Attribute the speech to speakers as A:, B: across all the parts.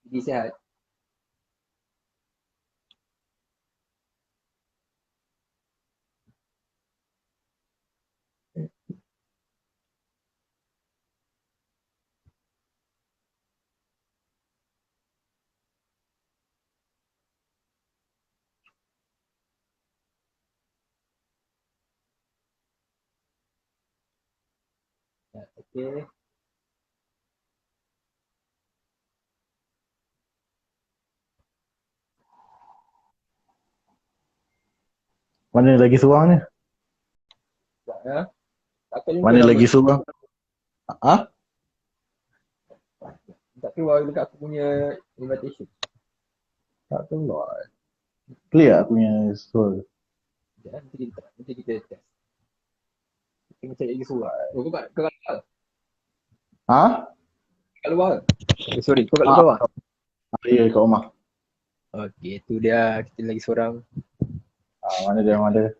A: Jadi sihat. Ya, okey.
B: Mana lagi seorang ni?
A: Tak ya. Takkan jumpa
B: Mana
A: nama
B: lagi
A: tu.
B: seorang? Ah?
A: Tak keluar dekat aku punya invitation.
B: Tak keluar. Clear aku punya suara.
A: Sekejap nanti kita test. Kita cari lagi surat. Oh, kau kat luar.
B: Ah?
A: Kat luar. Sorry, kau kat
B: Ah,
A: bawah.
B: ya kat rumah.
A: Okey, tu dia. Kita lagi seorang.
B: Mana dia, mana dia?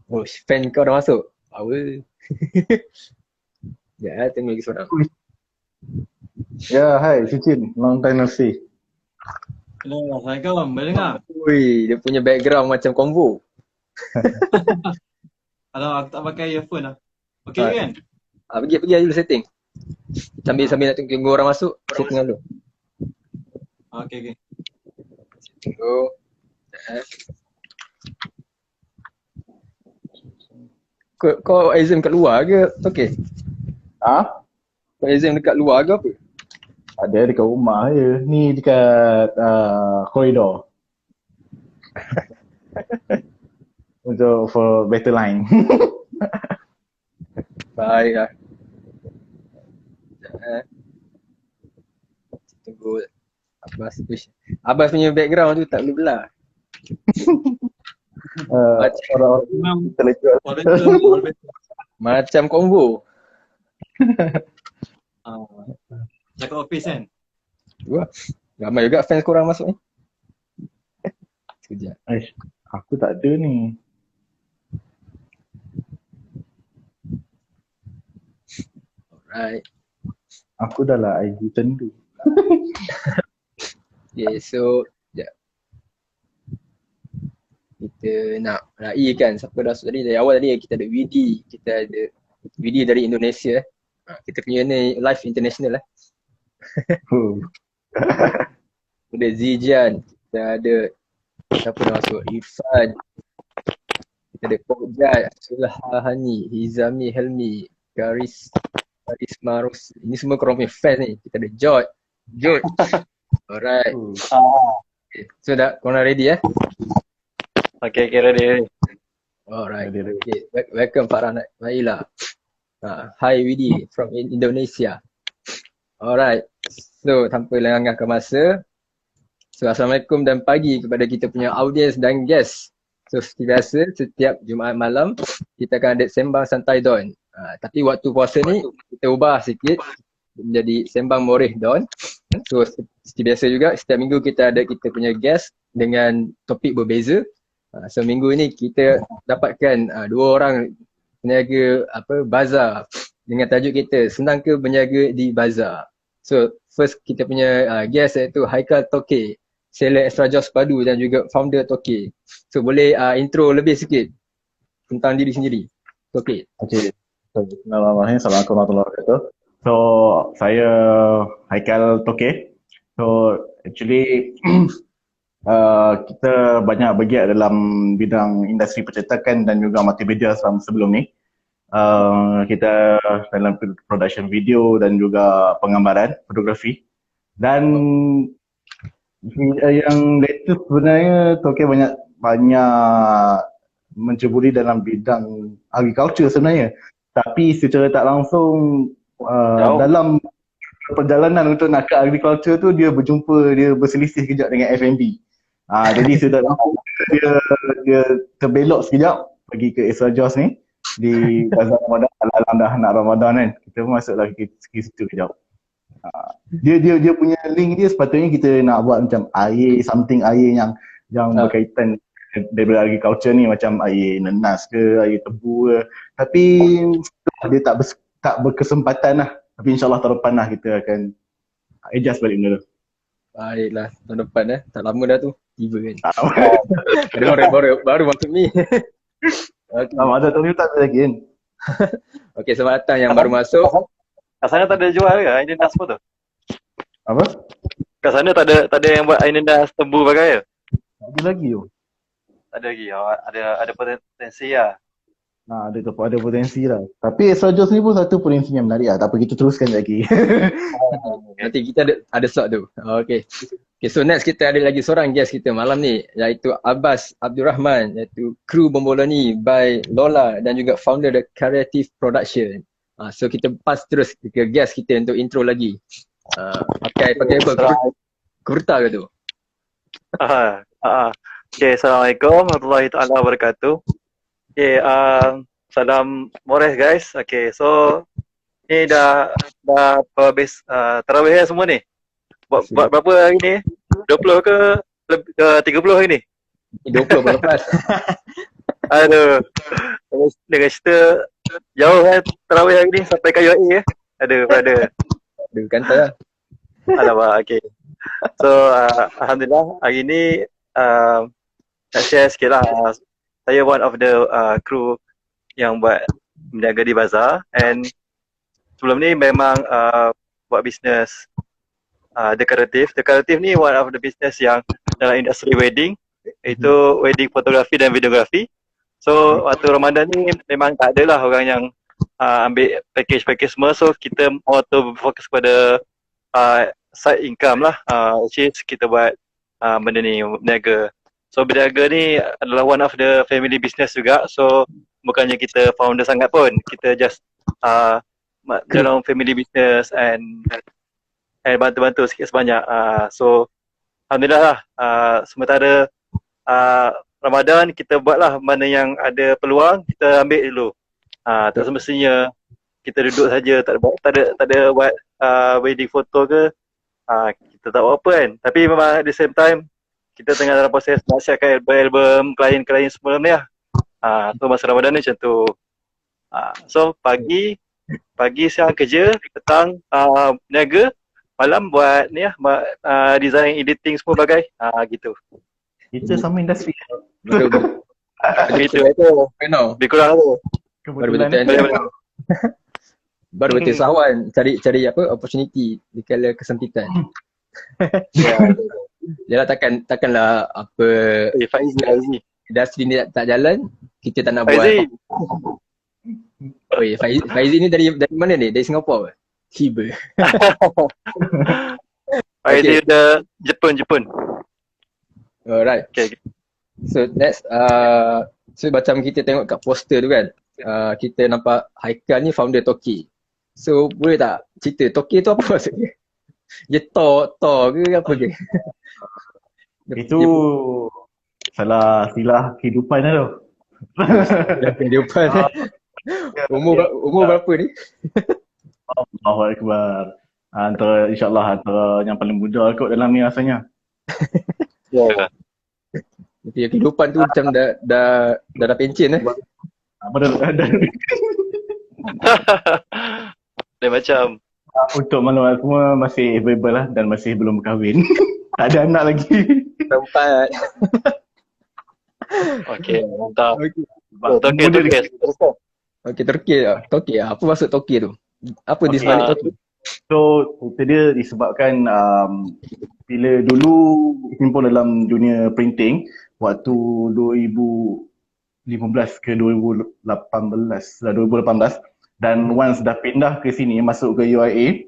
A: Oh, fan kau dah masuk. Power. Ya, tengok lagi seorang.
B: Ya, hai, Cicin. Long time no see.
C: Hello, Assalamualaikum. Boleh dengar?
A: Ui, dia punya background macam combo.
C: Kalau aku tak pakai earphone lah. Okey
A: Ha,
C: kan?
A: pergi dulu setting. Sambil nak tunggu orang masuk, setting dulu.
C: Okey, okey.
A: Tunggu. Eh. Kau exam kat luar ke? Okey.
B: Ah?
A: Kau exam dekat luar ke apa?
B: Ada dekat rumah je. Ni dekat koridor. Untuk for better line.
A: Baik lah. Eh. Tunggu. Abbas punya background tu tak boleh belah.
B: Orang-orang
C: Memang
B: intellectual.
C: wallpaper.
A: Macam combo.
C: Ah, cakap office kan?
A: Wah, ramai juga fans korang masuk ni. Sekejap.
B: Aish, aku tak ada ni.
A: Alright.
B: Aku dah lah ID tendu.
A: Okay, so sekejap. Kita nak raikan siapa dah masuk tadi. Dari awal tadi kita ada Widi. Kita ada Widi dari Indonesia. Kita punya ni live international lah. Ada Zijan. Kita ada siapa dah masuk? Irfan. Kita ada Pokjat, Sulahani, Hizami Helmi, Garis Marus. Ini semua korang punya fans ni. Kita ada Jod. Alright. Okay. So dah korang ready
C: Okey, ready.
A: Alright.
B: Ready.
A: Okay. Welcome Farah Naila. Hi Widi from Indonesia. Alright. So tanpa lengahkan masa. So Assalamualaikum dan pagi kepada kita punya audience dan guest. So seperti biasa setiap Jumaat malam kita akan ada sembang santai Don. Tapi waktu puasa ni kita ubah sikit menjadi sembang moreh Don. So seperti biasa juga setiap minggu kita ada kita punya guest dengan topik berbeza. So minggu ni kita dapatkan dua orang peniaga bazar dengan tajuk kita senang ke berniaga di bazar. So first kita punya guest iaitu Haikal Toke, seller Extra Joss Padu dan juga founder Toke. So boleh intro lebih sikit tentang diri sendiri. Toke.
B: Okay. Bismillahirrahmanirrahim. Assalamualaikum warahmatullahi wabarakatuh. So, saya Haikal Toke. So, actually kita banyak bergiat dalam bidang industri percetakan dan juga multimedia sebelum ni. Kita dalam production video dan juga penggambaran, fotografi. Dan yang latest sebenarnya Toke banyak menceburi dalam bidang agriculture sebenarnya. Tapi secara tak langsung dalam perjalanan untuk nak ke agriculture tu dia berselisih kejap dengan F&B. Jadi sudah dia terbelok sekejap pergi ke Extra Joss ni di Bazar Ramadan. Alam dah nak Ramadan kan. Kita pun masuklah ke situ kejap. Dia punya link dia sepatutnya kita nak buat macam air yang berkaitan daripada agriculture ni, macam air nenas ke, air tebu ke. Tapi dia tak berkesempatan lah. Tapi insyaAllah tahun depan lah kita akan adjust balik benda tu.
A: Baiklah, tahun depan tak lama dah tu. Tiba kan.
B: Tak
A: Ada orang baru masuk ni. Okay.
B: ada tahun ni tak ada lagi kan.
A: Okay, selamat datang yang baru masuk.
C: Kat sana tak ada jual ke Ainan Das tu?
B: Apa?
C: Kat sana tak ada yang buat Ainan Das tebu pakai ke?
B: Ada lagi tu.
C: Tak ada lagi. Ada potensi lah.
B: Ada potensi lah. Tapi Extra Joss ni pun satu potensi yang menarik lah. Tak apa, kita teruskan lagi.
A: Nanti kita ada slot tu. Okay. Okay, so next kita ada lagi seorang guest kita malam ni, iaitu Abbas Abdul Rahman, iaitu kru Bombola ni by Lola dan juga founder The Creative Production. So kita pass terus ke guest kita untuk intro lagi. Pakai apa? Kurta ke tu?
C: Okay, Assalamualaikum warahmatullahi ta'ala wabarakatuh. Okay, salam Mores guys. Okay, so ni dah habis tarawih semua ni. Buat berapa hari ni? 20 ke 30 hari ni?
A: 20 baru lepas.
C: Aduh. Dengan cerita jauh kan tarawih hari ni sampai ke UAE ya. Ada.
A: Aduh, kanta lah.
C: Alamak, okay. So, Alhamdulillah hari ni nak share sikit lah. Saya one of the crew yang buat berniaga di bazar, and sebelum ni memang buat bisnes dekoratif. Dekoratif ni one of the business yang dalam industri wedding, iaitu wedding fotografi dan videografi. So waktu Ramadan ni memang tak adalah orang yang ambil package semua, so kita auto fokus pada side income lah, which is kita buat benda ni, berniaga. So berniaga ni adalah one of the family business juga, so bukannya kita founder sangat pun, kita just dalam family business and bantu-bantu sikit sebanyak. So Alhamdulillah lah, sementara Ramadan kita buatlah mana yang ada peluang kita ambil dulu. Tak semestinya kita duduk saja, tak ada buat wedding photo ke, kita tak buat apa kan. Tapi memang at the same time kita tengah dalam proses nak siapkan album klien-klien sebelum ni lah. So masa Ramadan ni macam tu. So pagi siang kerja, petang berniaga, malam buat ni lah, design, editing semua bagai, gitu.
B: Kita sama industri.
A: Betul.
C: Gitu itu. Lebih kurang tu.
A: Baru betul sahawan cari apa opportunity di kala kesempitan. Dia takkanlah apa
C: Faizi.
A: industri ni tak jalan, kita tak nak buat. Faizi ni dari mana ni? Dari Singapura ke? Tiba.
C: Faizi dah Jepun.
A: Alright.
C: Okay.
A: So next, so macam kita tengok kat poster tu kan, kita nampak Haikal ni founder Toki. So boleh tak cerita Toki tu apa maksudnya? Dia Tor ke apa ke?
B: Itu salah silah kehidupan lah tu.
A: Kehidupan. Umur berapa ni?
B: Allahu Akbar. InsyaAllah antara yang paling muda kot dalam ni rasanya.
C: Ya.
A: Jadi kehidupan tu macam dah pencen
B: Apa dah
C: Dia macam
B: untuk maklumat semua masih available lah dan masih belum berkahwin. Tak ada anak lagi.
A: tempat.
C: okay, mantap.
A: Okay.
C: Terus.
A: Toki. Apa maksud Toki tu? Apa di sebalik Toki?
B: So cerita dia disebabkan bila dulu himpun dalam dunia printing waktu 2015 ke 2018 dan once dah pindah ke sini masuk ke UIA,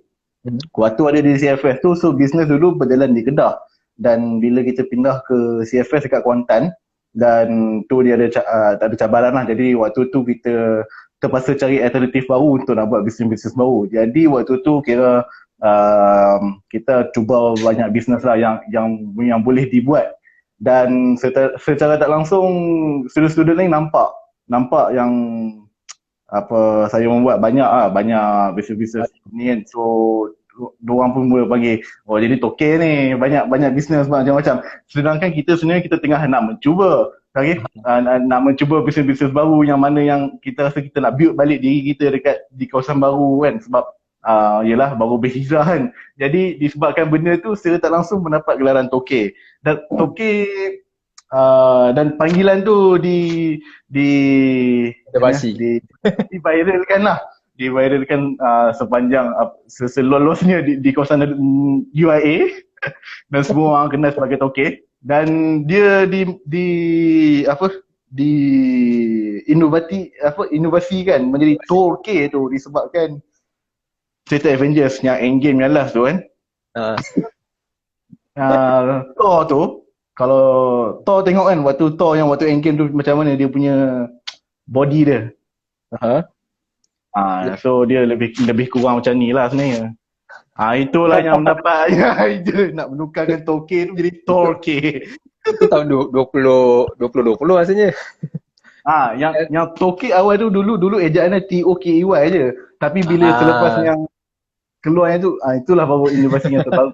B: waktu ada di CFS tu, so business dulu berjalan di Kedah, dan bila kita pindah ke CFS dekat Kuantan, dan tu dia ada cabaran lah, jadi waktu tu kita terpaksa cari alternatif baru untuk nak buat bisnes baru. Jadi waktu tu kira kita cuba banyak bisnes lah yang boleh dibuat, dan secara tak langsung student-student lain nampak yang apa saya membuat banyak bisnes ni kan. So diorang pun mula panggil, oh jadi Toki ni banyak bisnes macam-macam. Sedangkan kita sebenarnya kita tengah nak mencuba, okay? Nak mencuba bisnes baru yang mana yang kita rasa kita nak build balik diri kita di kawasan baru kan. Sebab Yelah baru berhijrah kan. Jadi disebabkan benda tu secara tak langsung mendapat gelaran Toke. Dan Toke dan panggilan tu di
A: Basi.
B: diviralkan lah. Diviralkan sepanjang selolosnya di kawasan UIA dan semua orang kenal sebagai Toke. Dan dia inovasikan menjadi Toke tu disebabkan cerita Avengers yang Endgame yang last tu kan. Thor tu, kalau Thor tengok kan waktu Endgame tu macam mana dia punya body dia. So dia lebih kurang macam ni lah sebenarnya. Itulah yang mendapat nak menukarkan Toke tu jadi Torke.
A: Itu tahun 2020 rasanya.
B: Yang Toke awal tu dulu ejaannya TOKEY je. Tapi bila selepas yang keluar yang tu, itulah baru inovasi yang terbaru.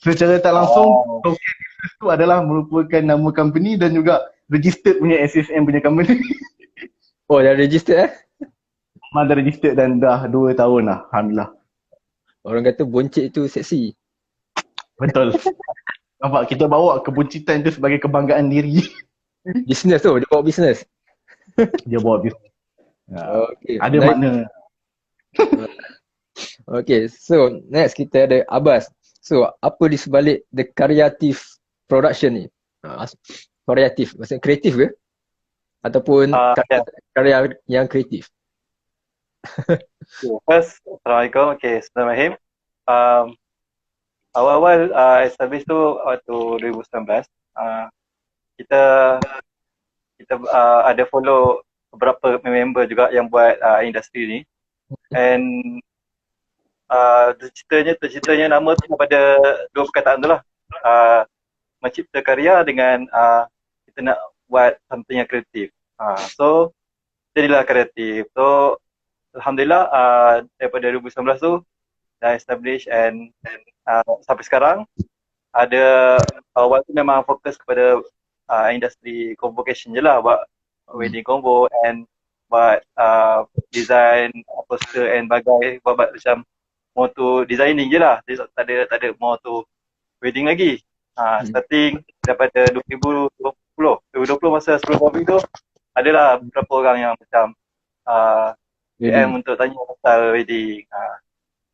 B: Secara tak langsung, Toke Business tu adalah merupakan nama company dan juga registered punya SSM punya company.
A: Oh, dah registered
B: Dah registered dan dah 2 tahun lah, Alhamdulillah.
A: Orang kata boncit tu seksi.
B: Betul. Nampak, kita bawa kebuncitan tu sebagai kebanggaan diri.
A: Business tu, dia bawa business.
B: Dia bawa bisnes.
A: Okay.
B: Ada makna.
A: Okay, so next kita ada Abbas. So, apa di sebalik The Creative Production ni? Kreatif, maksudnya kreatif ke? Ataupun karya yang kreatif?
C: First, Assalamualaikum. Okay, Bismillahirrahmanirrahim. Awal-awal establish tu waktu 2019. Kita ada follow beberapa member juga yang buat industri ni. And terciptanya nama tu pada 2 perkataan tu lah. Mencipta karya dengan kita nak buat something yang kreatif. So jadilah kreatif. So Alhamdulillah daripada 2019 tu dah establish and sampai sekarang ada awal tu memang fokus kepada industri convocation je lah, buat wedding combo and buat design poster and bagai, buat macam motor designing je lah. Tak ada motor wedding lagi. Starting daripada 2020 masa sebelum COVID tu adalah beberapa orang yang macam DM untuk tanya pasal wedding.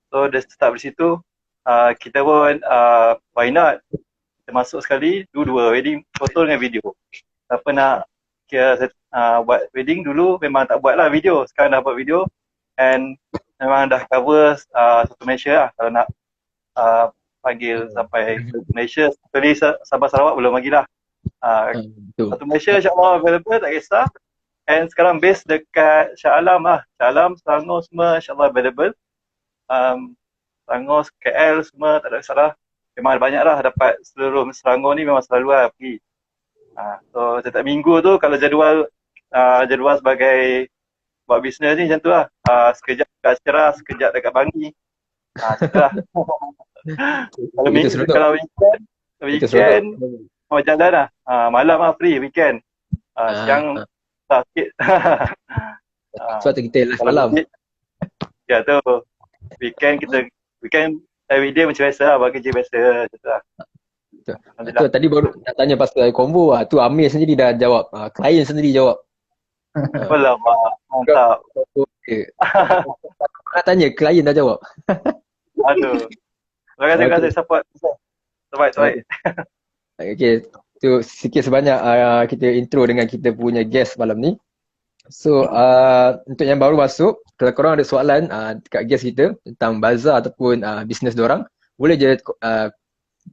C: So dah start dari situ, kita pun why not kita masuk sekali dua wedding foto dengan video. Tak pernah buat wedding dulu memang tak buat lah video, sekarang dah buat video and memang dah cover satu Malaysia lah. Kalau nak panggil sampai Malaysia, sekali Sabah Sarawak belum lagi lah. Satu Malaysia insyaAllah available, tak kisah. And sekarang base dekat Shah Alam lah. Shah Alam, Selangor semua insyaAllah available. Selangor, KL semua tak ada salah. Memang banyak lah dapat seluruh Selangor ni memang selalu lah pergi. So setiap minggu tu kalau jadual sebagai buat bisnes ni macam tu lah. Sekejap dekat Cerah, sekejap dekat Bangi. Macam tu lah. Kalau weekend mau jalan lah. Malam lah free weekend. Siang tak sikit.
A: Sebab tu kita live malam.
C: Ya tu. Weekend everyday macam biasa lah, buat kerja biasa macam tu lah.
A: Betul. Tadi baru nak tanya pasal combo lah. Tu Amir sendiri dah jawab. Klien sendiri jawab.
C: Alamak, mantap.
A: Nak tanya, klien dah jawab.
C: Aduh. Terima kasih support. Terbaik.
A: Okay, tu sikit sebanyak kita intro dengan kita punya guest malam ni. So, untuk yang baru masuk, kalau korang ada soalan dekat guest kita tentang bazar ataupun bisnes diorang, boleh je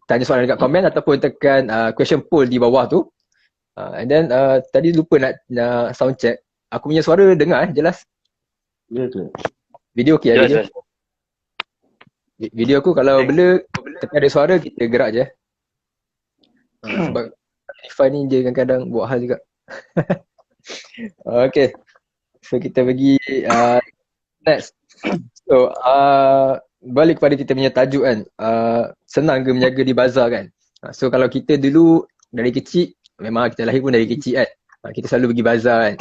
A: tanya soalan dekat komen ataupun tekan question poll di bawah tu. And then tadi lupa nak sound check. Aku punya suara dengar jelas?
B: Ya tu.
A: Video okey ada je? Video aku kalau blur, tekan ada suara kita gerak je. Sebab Spotify ni dia kadang-kadang buat hal juga. Okay. So kita pergi next. So balik kepada kita punya tajuk kan. Senang ke menjaga di bazar kan. So kalau kita dulu dari kecil, memang kita lahir pun dari kecil kan. Kita selalu pergi bazar kan.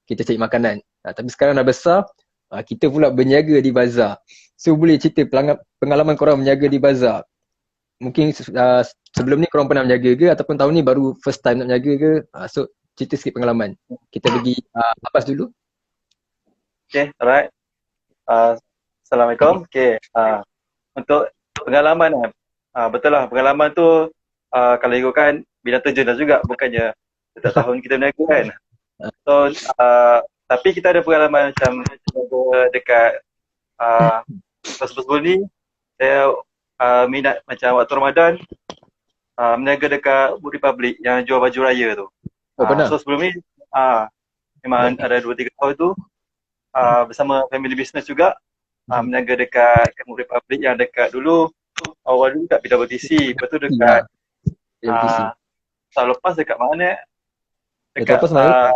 A: Kita cari makanan. Tapi sekarang dah besar, Kita pula berniaga di bazar. So boleh cerita pengalaman korang berniaga di bazar. Mungkin sebelum ni korang pernah berniaga ke ataupun tahun ni baru first time nak berniaga ke? So cerita sikit pengalaman. Kita bagi Abbas dulu.
C: Okay, alright. Assalamualaikum. Okay, untuk pengalaman betul lah, pengalaman tu kalau ikutkan bidang terjun dah juga, bukannya setiap tahun kita berniaga kan. So tapi kita ada pengalaman macam dekat sebelum ni saya minat macam waktu Ramadan berniaga dekat Food Republic yang jual baju raya tu.
A: Pernah?
C: So sebelum ni memang ada 2-3 tahun tu bersama family business juga berniaga dekat Food Republic yang dekat dulu awal dulu kat PWTC, lepas tu dekat tahun lepas dekat mana? Dekat
A: lepas mana?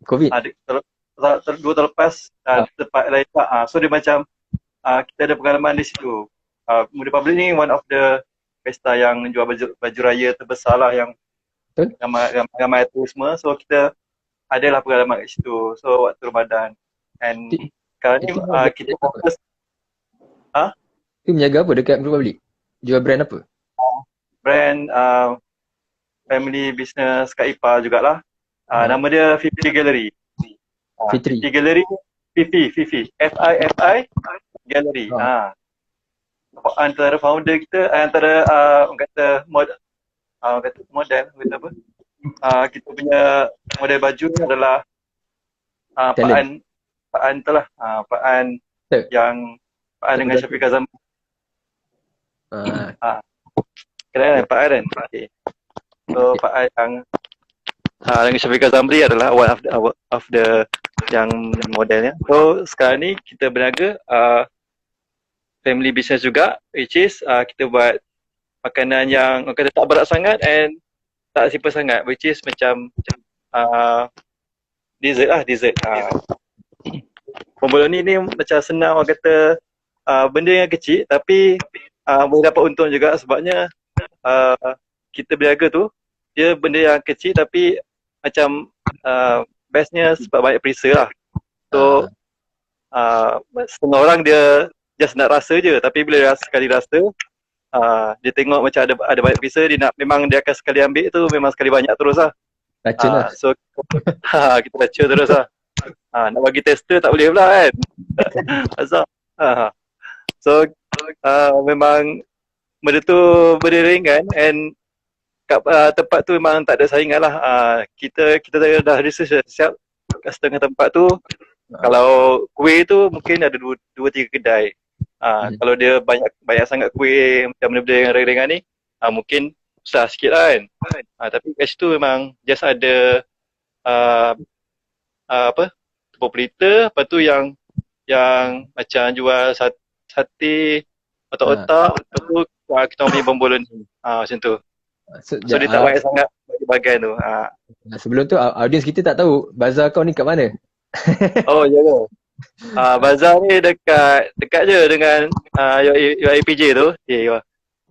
A: COVID.
C: 2 tahun lepas tempat lain tak. So dia macam kita ada pengalaman di situ. Food Republic ni one of the pesta yang jual baju raya terbesar lah yang ramai turisme. So kita adalah pengalaman kat situ. So waktu Ramadan. And sekarang ni kita fokus.
A: Itu menjaga apa dekat Food Republic? Jual brand apa?
C: Brand family business kat IPA jugalah. Nama dia Fifi Gallery.
A: Fitri.
C: Fifi Gallery. Fifi. F-I-F-I Gallery. Antara founder kita, antara orang kata model apa? Kita punya model baju ni adalah Pak An tu lah. Pak An yang Pak An dengan Syafiq Azam. Kira Pak An kan? Okay. So Pak An yang dengan Syafiq Azamri adalah one of the yang modelnya. So sekarang ni kita berniaga family business juga, which is kita buat makanan yang orang kata tak berat sangat and tak simple sangat, which is macam dessert. Bomboloni ni macam senang orang kata benda yang kecil tapi boleh dapat untung juga sebabnya kita berniaga tu dia benda yang kecil tapi macam bestnya sebab banyak perisa lah. So setengah orang dia just nak rasa je, tapi bila sekali rasa dia tengok macam ada banyak perisa, memang dia akan sekali ambil tu memang sekali banyak terus lah.
A: Racun lah.
C: So kita baca terus lah. Nak bagi tester tak boleh pula kan. So memang benda tu berdering kan, and kat tempat tu memang tak ada saingan lah. Kita dah research siap kat setengah tempat tu. Kalau kuih tu mungkin ada 2-3 kedai. Kalau dia banyak sangat kuih macam benda-benda yang ringan-ringan ni, mungkin susah sikit lah kan. Tapi kat situ memang just ada tepung pelita, lepas tu yang macam jual sate, otak-otak, lepas tu kita punya bomboloni. Macam tu. So dia tak banyak sangat bagi-bagian tu.
A: Sebelum tu audiens kita tak tahu bazar kau ni kat mana.
C: Oh ya ke? Bazar ni dekat je dengan UIPJ tu.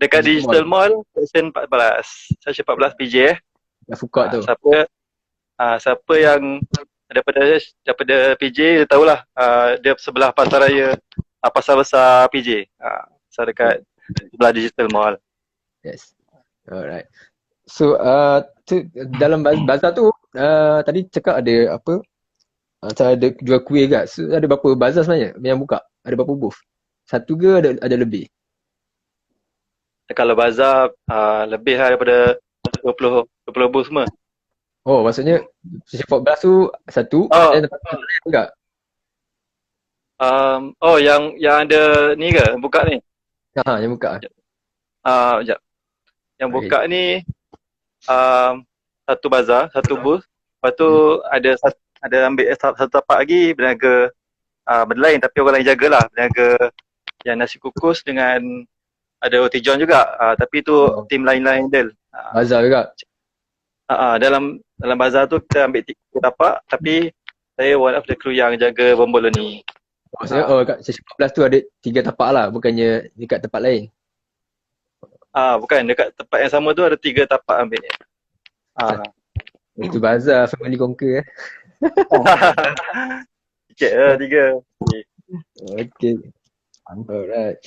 C: Dekat Digital Mall Section 14 PJ
A: Food court tu.
C: Siapa yang daripada PJ dia tahulah, dia sebelah pasar raya, pasar besar PJ. So dekat sebelah Digital Mall.
A: Yes. Alright. So dalam bazar tu tadi cakap ada apa? Macam ada jual kuih kat. So, ada berapa bazar sebenarnya yang buka? Ada berapa booth? Satu ke ada lebih?
C: Kalau bazar lebih daripada 20 booth semua.
A: Oh, maksudnya Section 14 tu satu dan tempat lain juga.
C: Yang ada ni ke? Buka ni?
A: Yang buka.
C: Sekejap. Yang buka ni satu bazar, satu booth. Lepas tu ada ambil satu tapak lagi berniaga benda lain, tapi orang lain jagalah. Berniaga yang nasi kukus dengan ada roti john juga. Tapi tu tim lain-lain handle.
A: Bazar juga.
C: Dalam bazar tu kita ambil 3 tapak, tapi saya one of the crew yang jaga bomboloni.
A: Maksudnya kat Section 14 tu ada 3 tapak lah, bukannya dekat tempat lain.
C: Bukan, dekat tempat yang sama tu ada 3 tapak ambil.
A: Itu bazar family conquer
C: sikit lah 3.
A: Okay. Alright.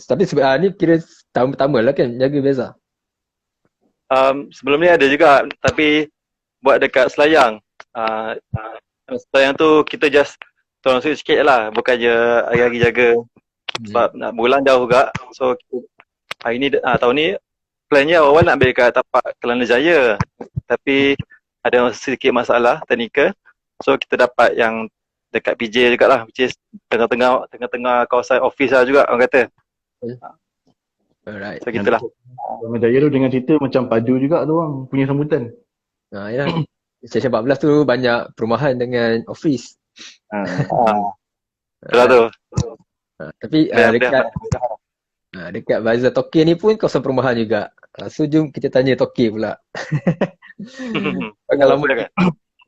A: Tapi ni kira tahun pertama lah kan jaga Beza?
C: Sebelum ni ada juga, tapi buat dekat Selayang. Selayang tu kita just tolong sikit je lah, bukan je hari-hari jaga. Sebab nak bulan jauh juga. So hari ni, tahun ni plannya awal nak ambil kat tapak Kelana Jaya. Tapi ada sedikit masalah teknikal. So kita dapat yang dekat PJ jugalah, which is tengah-tengah kawasan office lah juga orang kata.
A: Alright.
C: So gitulah.
B: Kelana Jaya tu dengan cerita macam padu juga tu orang punya sambutan.
A: Ya. Stesen 14 tu banyak perumahan dengan office.
C: Itulah tu.
A: Tapi dekat Bazaar Tokyo ni pun kawasan perumahan juga. So jom kita tanya Tokyo pula. Pengalaman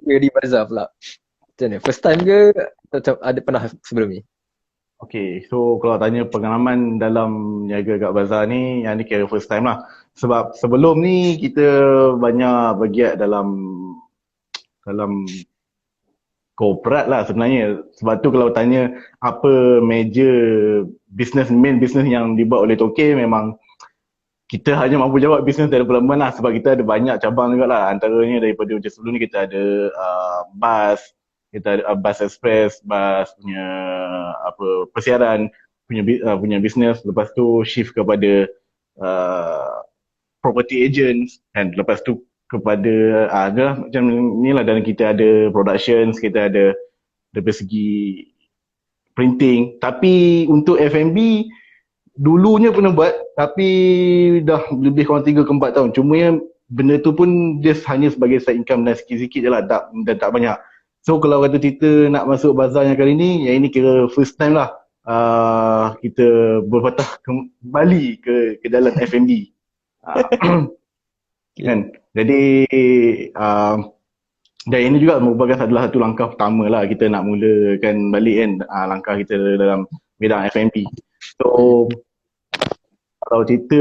A: di Bazaar pula. Macam mana? First time ke atau ada pernah sebelum ni?
B: Okay, so kalau tanya pengalaman dalam niaga kat bazar ni, yang ni kira first time lah. Sebab sebelum ni kita banyak bergiat dalam korporat lah sebenarnya. Sebab tu kalau tanya apa main business yang dibuat oleh Tokyo, memang kita hanya mampu jawab business development lah. Sebab kita ada banyak cabang juga lah. Antaranya daripada macam sebelum ni kita ada bus, kita ada bus express, bus punya persiaran, punya business. Lepas tu shift kepada property agents, dan lepas tu kepada macam ni lah. Dan kita ada productions, kita ada dari segi printing. Tapi untuk F&B dulunya pernah buat, tapi dah lebih kurang 3 ke 4 tahun. Cuma benda tu pun just hanya sebagai side income dan sikit-sikit je lah, dan tak banyak. So kalau kata kita nak masuk bazar yang kali ni, yang ini kira first time lah kita berpatah kembali ke dalam F&B. Kan? Jadi dan ini juga merupakan adalah satu langkah pertama lah kita nak mulakan balik kan langkah kita dalam bidang F&B. So kalau cerita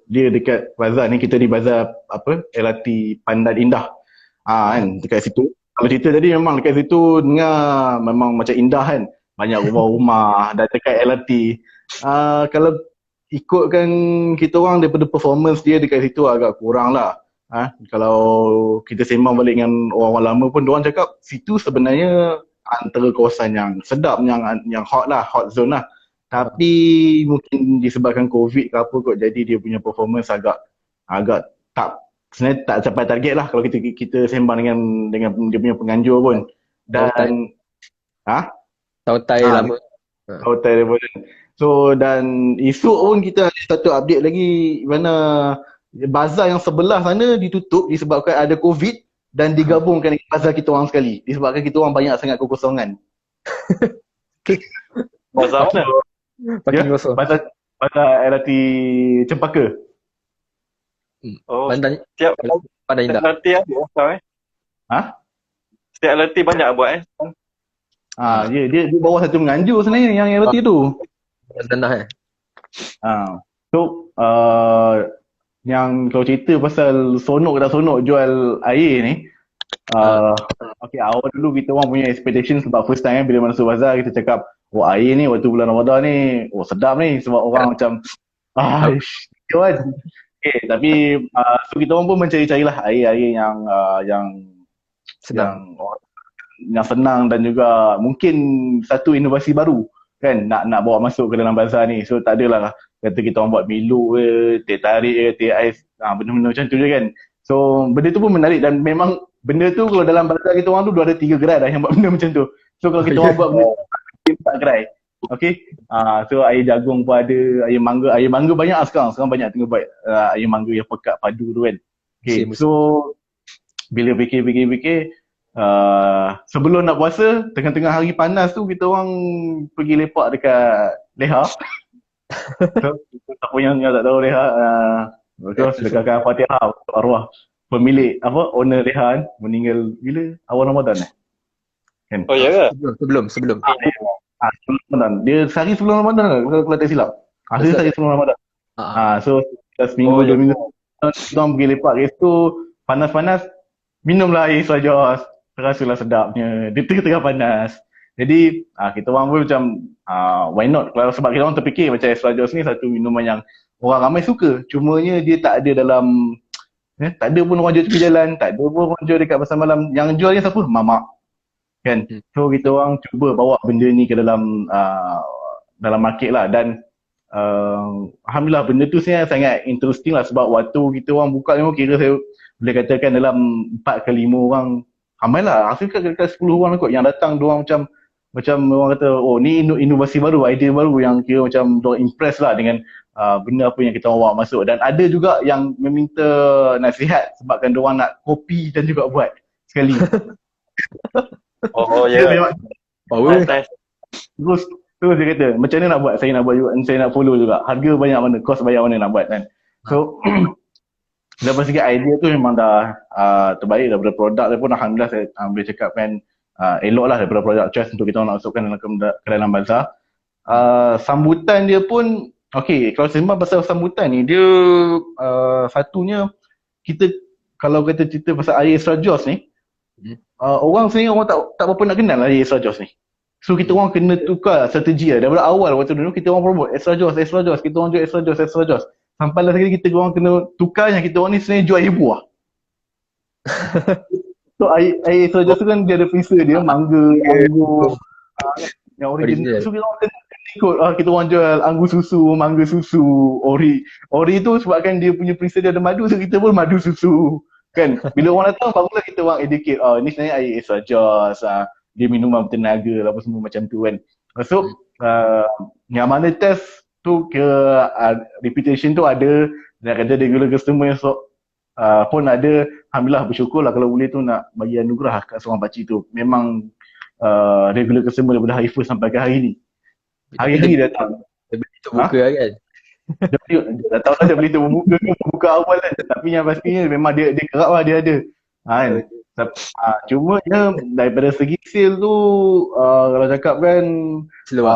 B: dia dekat bazar ni, kita di bazar LRT Pandan Indah kan, dekat situ. Kalau cerita tadi memang dekat situ dengar memang macam indah kan, banyak rumah-rumah dan dekat LRT. Kalau ikutkan kita orang daripada performance dia dekat situ agak kurang lah. Kalau kita sembang balik dengan orang-orang lama pun, diorang cakap situ sebenarnya antara kawasan yang sedap, yang hot lah, hot zone lah. Tapi mungkin disebabkan COVID ke apa kot, jadi dia punya performance agak sebenarnya tak capai target lah kalau kita sembang dengan dia punya penganjur pun. Dan
A: Tautai lama.
B: Tautai Revolution. So dan esok pun kita ada satu update lagi, mana bazar yang sebelah sana ditutup disebabkan ada COVID dan digabungkan dengan bazar kita orang sekali disebabkan kita orang banyak sangat kekosongan.
C: Bazar mana?
B: Bazar LRT Cempaka.
A: Pandan Indah.
C: LRT ada setiap LRT banyak buat
B: dia bawah satu menganjur sebenarnya yang LRT tu.
A: Tanah
B: So yang kalau cerita pasal sonok tak sonok jual air ni, okay, awal dulu kita orang punya expectation sebab first time bila masuk bazar kita cakap, air ni waktu bulan Ramadan ni sedap ni, sebab orang macam kan. Okay, tapi so kita orang pun mencari-carilah air-air yang senang dan juga mungkin satu inovasi baru kan nak bawa masuk ke dalam bazar ni. So tak adalah kata kita orang buat Milo ke, teh tarik ke, teh ais, benda-benda macam tu je kan. So benda tu pun menarik, dan memang benda tu kalau dalam bazar kita orang tu ada 3 gerai dah yang buat benda macam tu. So kalau kita orang buat benda 4 gerai. Okay, so air jagung pun ada, air mangga banyak sekarang banyak tengah buat air mangga yang pekat padu tu kan. Okay, so bila fikir sebelum nak puasa, tengah-tengah hari panas tu kita orang pergi lepak dekat Leha. So, siapa yang tak tahu Leha, terus dekatkan Fatihah untuk arwah pemilik owner Leha meninggal bila awal Ramadan kan.
C: Oh ya ke?
A: Sebelum
B: sebelum Ramadan. Dia sehari sebelum Ramadan kalau tak silap. Sehari sebelum Ramadan. So seminggu 2 minggu kita orang pergi lepak kat situ, panas-panas, minumlah air saja Terasalah sedapnya. Dia tengah panas. Jadi kita orang pun macam why not? Kalau sebab kita orang terfikir macam extra juice ni satu minuman yang orang ramai suka. Cumanya dia tak ada dalam tak ada pun orang jual tepi jalan, tak ada pun orang jual dekat pasar malam. Yang jual ni siapa? Mamak. Kan? So kita orang cuba bawa benda ni ke dalam market lah. Dan Alhamdulillah benda tu sebenarnya sangat interesting lah. Sebab waktu kita orang buka ni kira saya boleh katakan dalam 4 ke 5 orang, ramai lah, hasil dekat 10 orang kot yang datang. Diorang macam orang kata, oh ni inovasi baru, idea baru yang kira macam diorang impress lah dengan benda apa yang kita bawa masuk. Dan ada juga yang meminta nasihat sebabkan diorang nak copy dan juga buat sekali.
C: Oh ya. Yeah.
A: Power.
B: Terus dia kata, macam mana nak buat? Saya nak buat juga, saya nak follow juga. Harga banyak mana, cost banyak mana nak buat kan. So dapat sikit idea tu memang dah terbaik. Daripada produk dia pun Alhamdulillah saya boleh cakap kan elok lah daripada produk choice untuk kita nak masukkan ke dalam bazar. Sambutan dia pun okey, kalau sembang pasal sambutan ni dia satunya kita kalau kata cerita pasal air extra joss ni orang sebenarnya orang tak berapa nak kenal air extra joss ni. So kita orang kena tukar strategi lah. Daripada awal waktu dulu kita orang promote extra joss, kita orang jual extra joss. Sampai lah sekali kita orang kena tukar yang kita orang ni sebenarnya jual air buah. So air extra joss tu kan dia ada perisa dia, mangga, anggur, yang original. So kita orang kena ikut, kita orang jual anggur susu, mangga susu, ori tu sebabkan dia punya perisa dia ada madu, so kita pun madu susu. Kan? Bila orang datang barulah kita orang educate, ni sebenarnya air extra joss, dia minuman bertenaga apa semua macam tu kan. So yang mana test tu ke reputation tu ada, dan kata regular customer pun ada. Alhamdulillah bersyukur lah kalau boleh tu nak bagi anugerah kat seorang pakcik tu. Memang regular customer daripada hari first sampai ke hari ni. Hari-hari datang.
A: Dia beli tu buka lah kan.
B: Tak tahu lah dia beli tu buka awal kan. Tapi yang pastinya memang dia kerap lah dia ada. Kan? Cuma daripada segi sale tu kalau cakap kan
A: Slow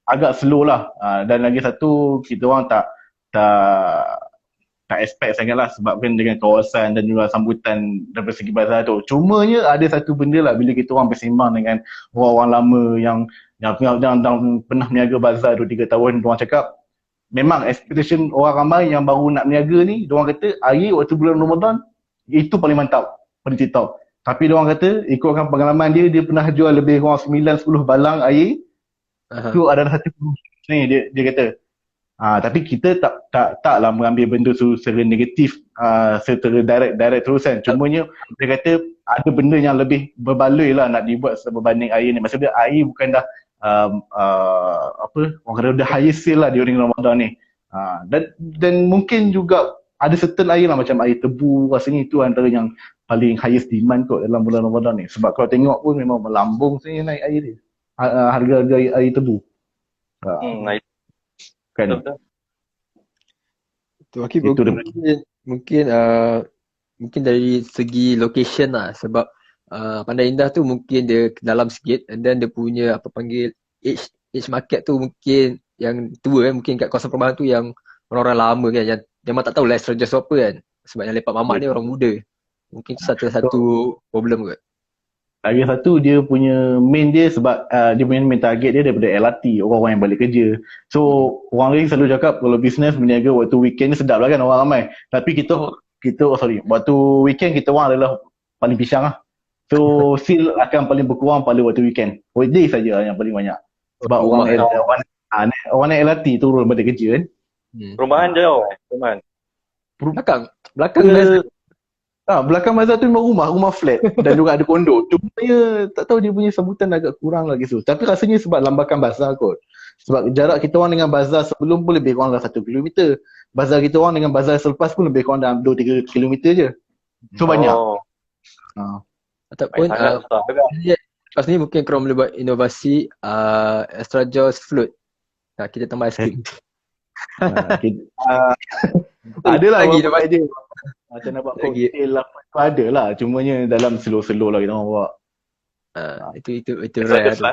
B: agak slow lah. Dan lagi satu kita orang tak expect sangat lah sebab kan dengan kawasan dan juga sambutan daripada segi bazar tu. Cumanya ada satu benda lah bila kita orang bersembang dengan orang-orang lama yang pernah meniaga bazar 2-3 tahun, diorang cakap memang expectation orang ramai yang baru nak meniaga ni, diorang kata air waktu bulan Ramadan itu paling mantap pada TikTok. Tapi diorang kata ikutkan pengalaman dia pernah jual lebih kurang 9-10 balang air. Tu adalah satu ni dia kata. Tapi kita taklah mengambil benda tu secara negatif, secara direct terusan. Cumanya dia kata ada benda yang lebih berbaloi lah nak dibuat berbanding air ni. Maksudnya air bukan dah orang kata dah highest sale lah during Ramadan ni. Dan mungkin juga ada certain air lah macam air tebu, rasanya itu antara yang paling highest demand kot dalam bulan Ramadan ni. Sebab kalau tengok pun memang melambung sebenarnya naik air dia. Harga-harga air tebu. Kan?
A: Tu mungkin dari segi location lah, sebab Pandai Indah tu mungkin dia dalam sikit, and then dia punya apa panggil age market tu mungkin yang tua kan, mungkin kat kawasan perumahan tu yang orang-orang lama kan, yang memang tak tahu lah extra joss apa kan, sebab yang lepak mamak ni orang muda. Mungkin tu satu problem kot.
B: Lagi satu dia punya main dia sebab dia punya main target dia daripada LRT, orang-orang yang balik kerja. So orang lain selalu cakap kalau bisnes berniaga waktu weekend ni sedap lah kan orang ramai. Tapi waktu weekend kita orang adalah paling pisang lah. So sale akan paling berkurang pada waktu weekend. Weekday saja yang paling banyak. Sebab orang naik LRT turun balik kerja kan.
C: Perumahan jauh perumahan.
A: Belakang
B: belakang bazar tu memang rumah flat dan juga ada kondo. Cumanya tak tahu dia punya sambutan agak kurang lagi tu. Tapi rasanya sebab lambakan bazar kot. Sebab jarak kita orang dengan bazar sebelum pun lebih kurang 1 kilometer. Bazar kita orang dengan bazar selepas pun lebih kurang dalam 2-3 kilometer je. So banyak.
A: Ataupun lepas ni mungkin korang boleh buat inovasi extra joss float. Kita tambah aiskrim.
B: Adalah
A: lagi dapat
B: idea. Macam nak buat cocktail lah, adalah. Cumanya dalam slow-slow lah kita orang buat.
A: Itu rare tu.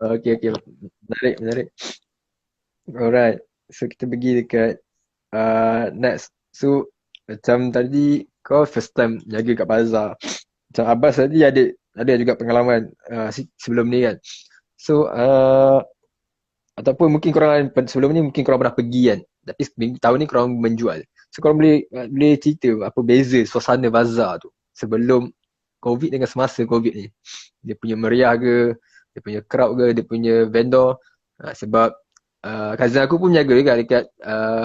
A: Okay. Menarik. Alright. So kita pergi dekat next. So macam tadi kau first time jaga kat bazar. Macam Abbas tadi ada juga pengalaman sebelum ni kan. So ataupun mungkin korang sebelum ni mungkin korang pernah pergi kan. Tapi tahun ni korang menjual. So korang boleh cerita apa beza suasana bazar tu sebelum COVID dengan semasa COVID ni. Dia punya meriah ke, dia punya crowd ke, dia punya vendor. Sebab cousin aku pun menjaga juga dekat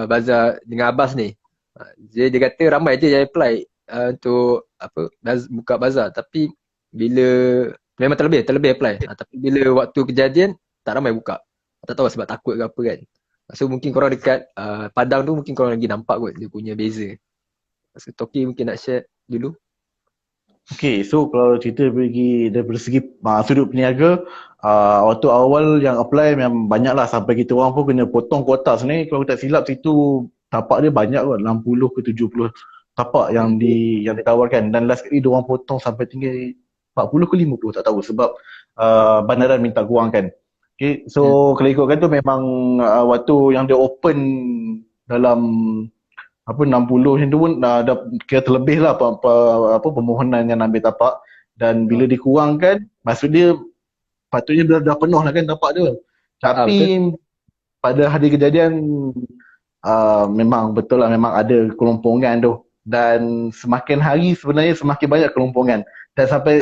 A: bazar dengan Abbas ni. Dia kata ramai je yang apply untuk buka bazar, tapi bila memang terlebih apply. Tapi bila waktu kejadian tak ramai buka. Tak tahu sebab takut ke apa kan. So mungkin korang dekat Padang tu mungkin korang lagi nampak kot dia punya beza. So Toki mungkin nak share dulu.
B: Okay, so kalau cerita daripada segi sudut peniaga, waktu awal yang apply memang banyak lah, sampai kita orang pun kena potong kuota. Sebenarnya kalau tak silap situ tapak dia banyak kot, 60 ke 70 tapak yang ditawarkan, dan last kali diorang potong sampai tinggal 40 ke 50 tak tahu, sebab bandaran minta kurangkan. Okay, so kalau ikutkan tu memang waktu yang dia open dalam 60 macam tu pun dah kira terlebih lah permohonan yang ambil tapak, dan bila dikurangkan maksud dia patutnya dah penuh lah kan tapak dia. Tapi pada hari kejadian memang betul lah, memang ada kelompongan tu, dan semakin hari sebenarnya semakin banyak kelompongan, dan sampai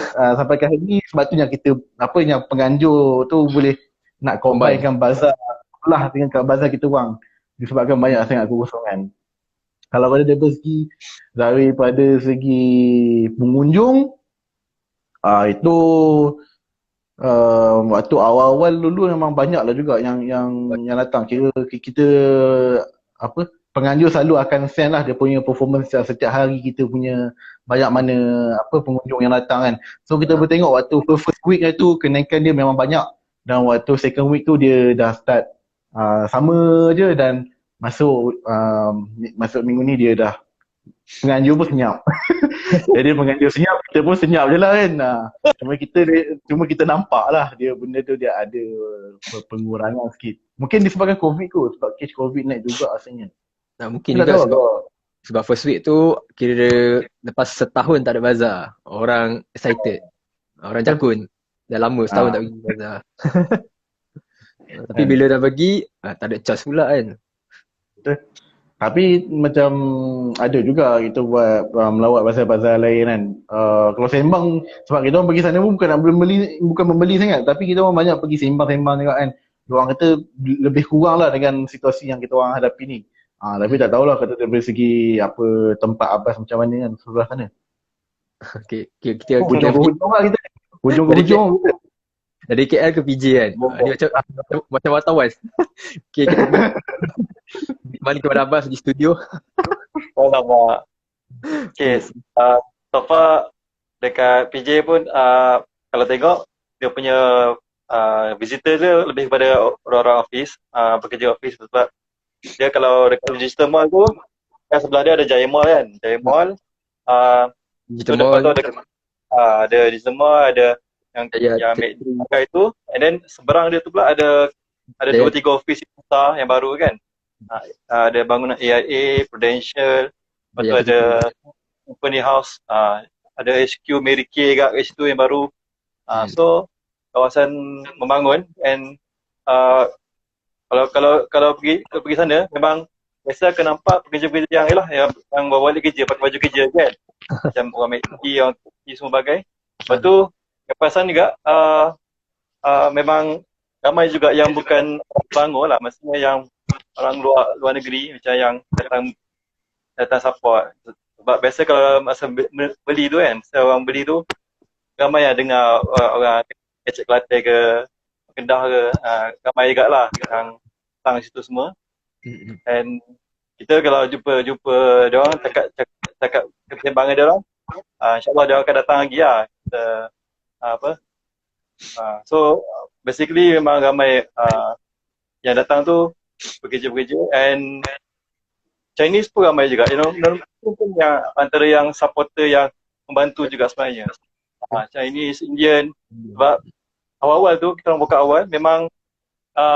B: ke hari ni sebab tu yang kita yang penganjur tu boleh nak combinekan bazar lah dengan kat bazar kita orang, disebabkan banyak sangat kekosongan. Kalau daripada segi pengunjung, itu waktu awal-awal dulu memang banyak lah juga yang datang. Kira kita penganjur selalu akan send lah dia punya performance setiap hari, kita punya banyak mana pengunjung yang datang kan. So kita boleh tengok waktu first week tu kenaikan dia memang banyak, dan waktu second week tu dia dah start sama je, dan masuk minggu ni dia dah penganjur pun senyap. Jadi penganjur senyap, kita pun senyap je lah kan. Cuma kita nampak lah dia benda tu dia ada pengurangan sikit. Mungkin disebabkan COVID tu, sebab kes COVID naik juga asalnya.
A: Mungkin juga sebab first week tu kira lepas setahun tak ada bazar, orang excited, orang jakun. Dah lama setahun tak pergi bazar. Tapi bila dah pergi tak ada charge pula kan. Tapi macam ada juga kita buat melawat bazar-bazar lain kan. Kalau sembang, sebab kita orang pergi sana pun bukan membeli sangat, tapi kita orang banyak pergi sembang-sembang juga kan. Diorang kata lebih kurang lah dengan situasi yang kita orang hadapi ni. Tapi tak tahulah kata dari segi tempat Abbas macam mana kan sebelah sana. Okay, kita
B: hujung lah kita. Hujung ke hujung kita.
A: Dari KL ke PJ kan. Ni macam wartawan. Okay, kita balik kepada Abbas di studio.
C: Alamak. Okay, so far dekat PJ pun kalau tengok dia punya visitor dia lebih kepada orang-orang office, pekerja office, sebab dia kalau dekat digital mall tu kan sebelah dia ada Jaya Mall kan. Jaya Mall
A: Digital Mall
C: ada digital mall, ada yang ambil itu, and then seberang dia tu pula ada 2-3 office besar yang baru kan. Ada bangunan AIA, Prudential, lepas tu ada Company House, ada HQ Mary Kay kat situ yang baru. So kawasan membangun, and kalau pergi sana memang biasa akan nampak pekerja-pekerja yang bawa balik kerja pakai baju kerja kan. Macam orang McD, orang TP semua bagai. Lepas tu kepasan juga memang ramai juga yang bukan Selangor lah, maksudnya yang orang luar negeri, macam yang datang support. Sebab biasa kalau masa beli tu kan, orang beli tu ramai yang dengar orang Kecek Kelantan ke Kedah ke, ramai juga lah yang datang situ semua. And kita kalau jumpa dia orang cakap pertimbangan dia orang, insyaAllah dia akan datang lagi lah. Kita so basically memang ramai yang datang tu pekerja-pekerja, and Chinese pun ramai juga, pun yang antara yang supporter yang membantu juga sebenarnya. Chinese, Indian, sebab awal-awal tu kita orang buka awal memang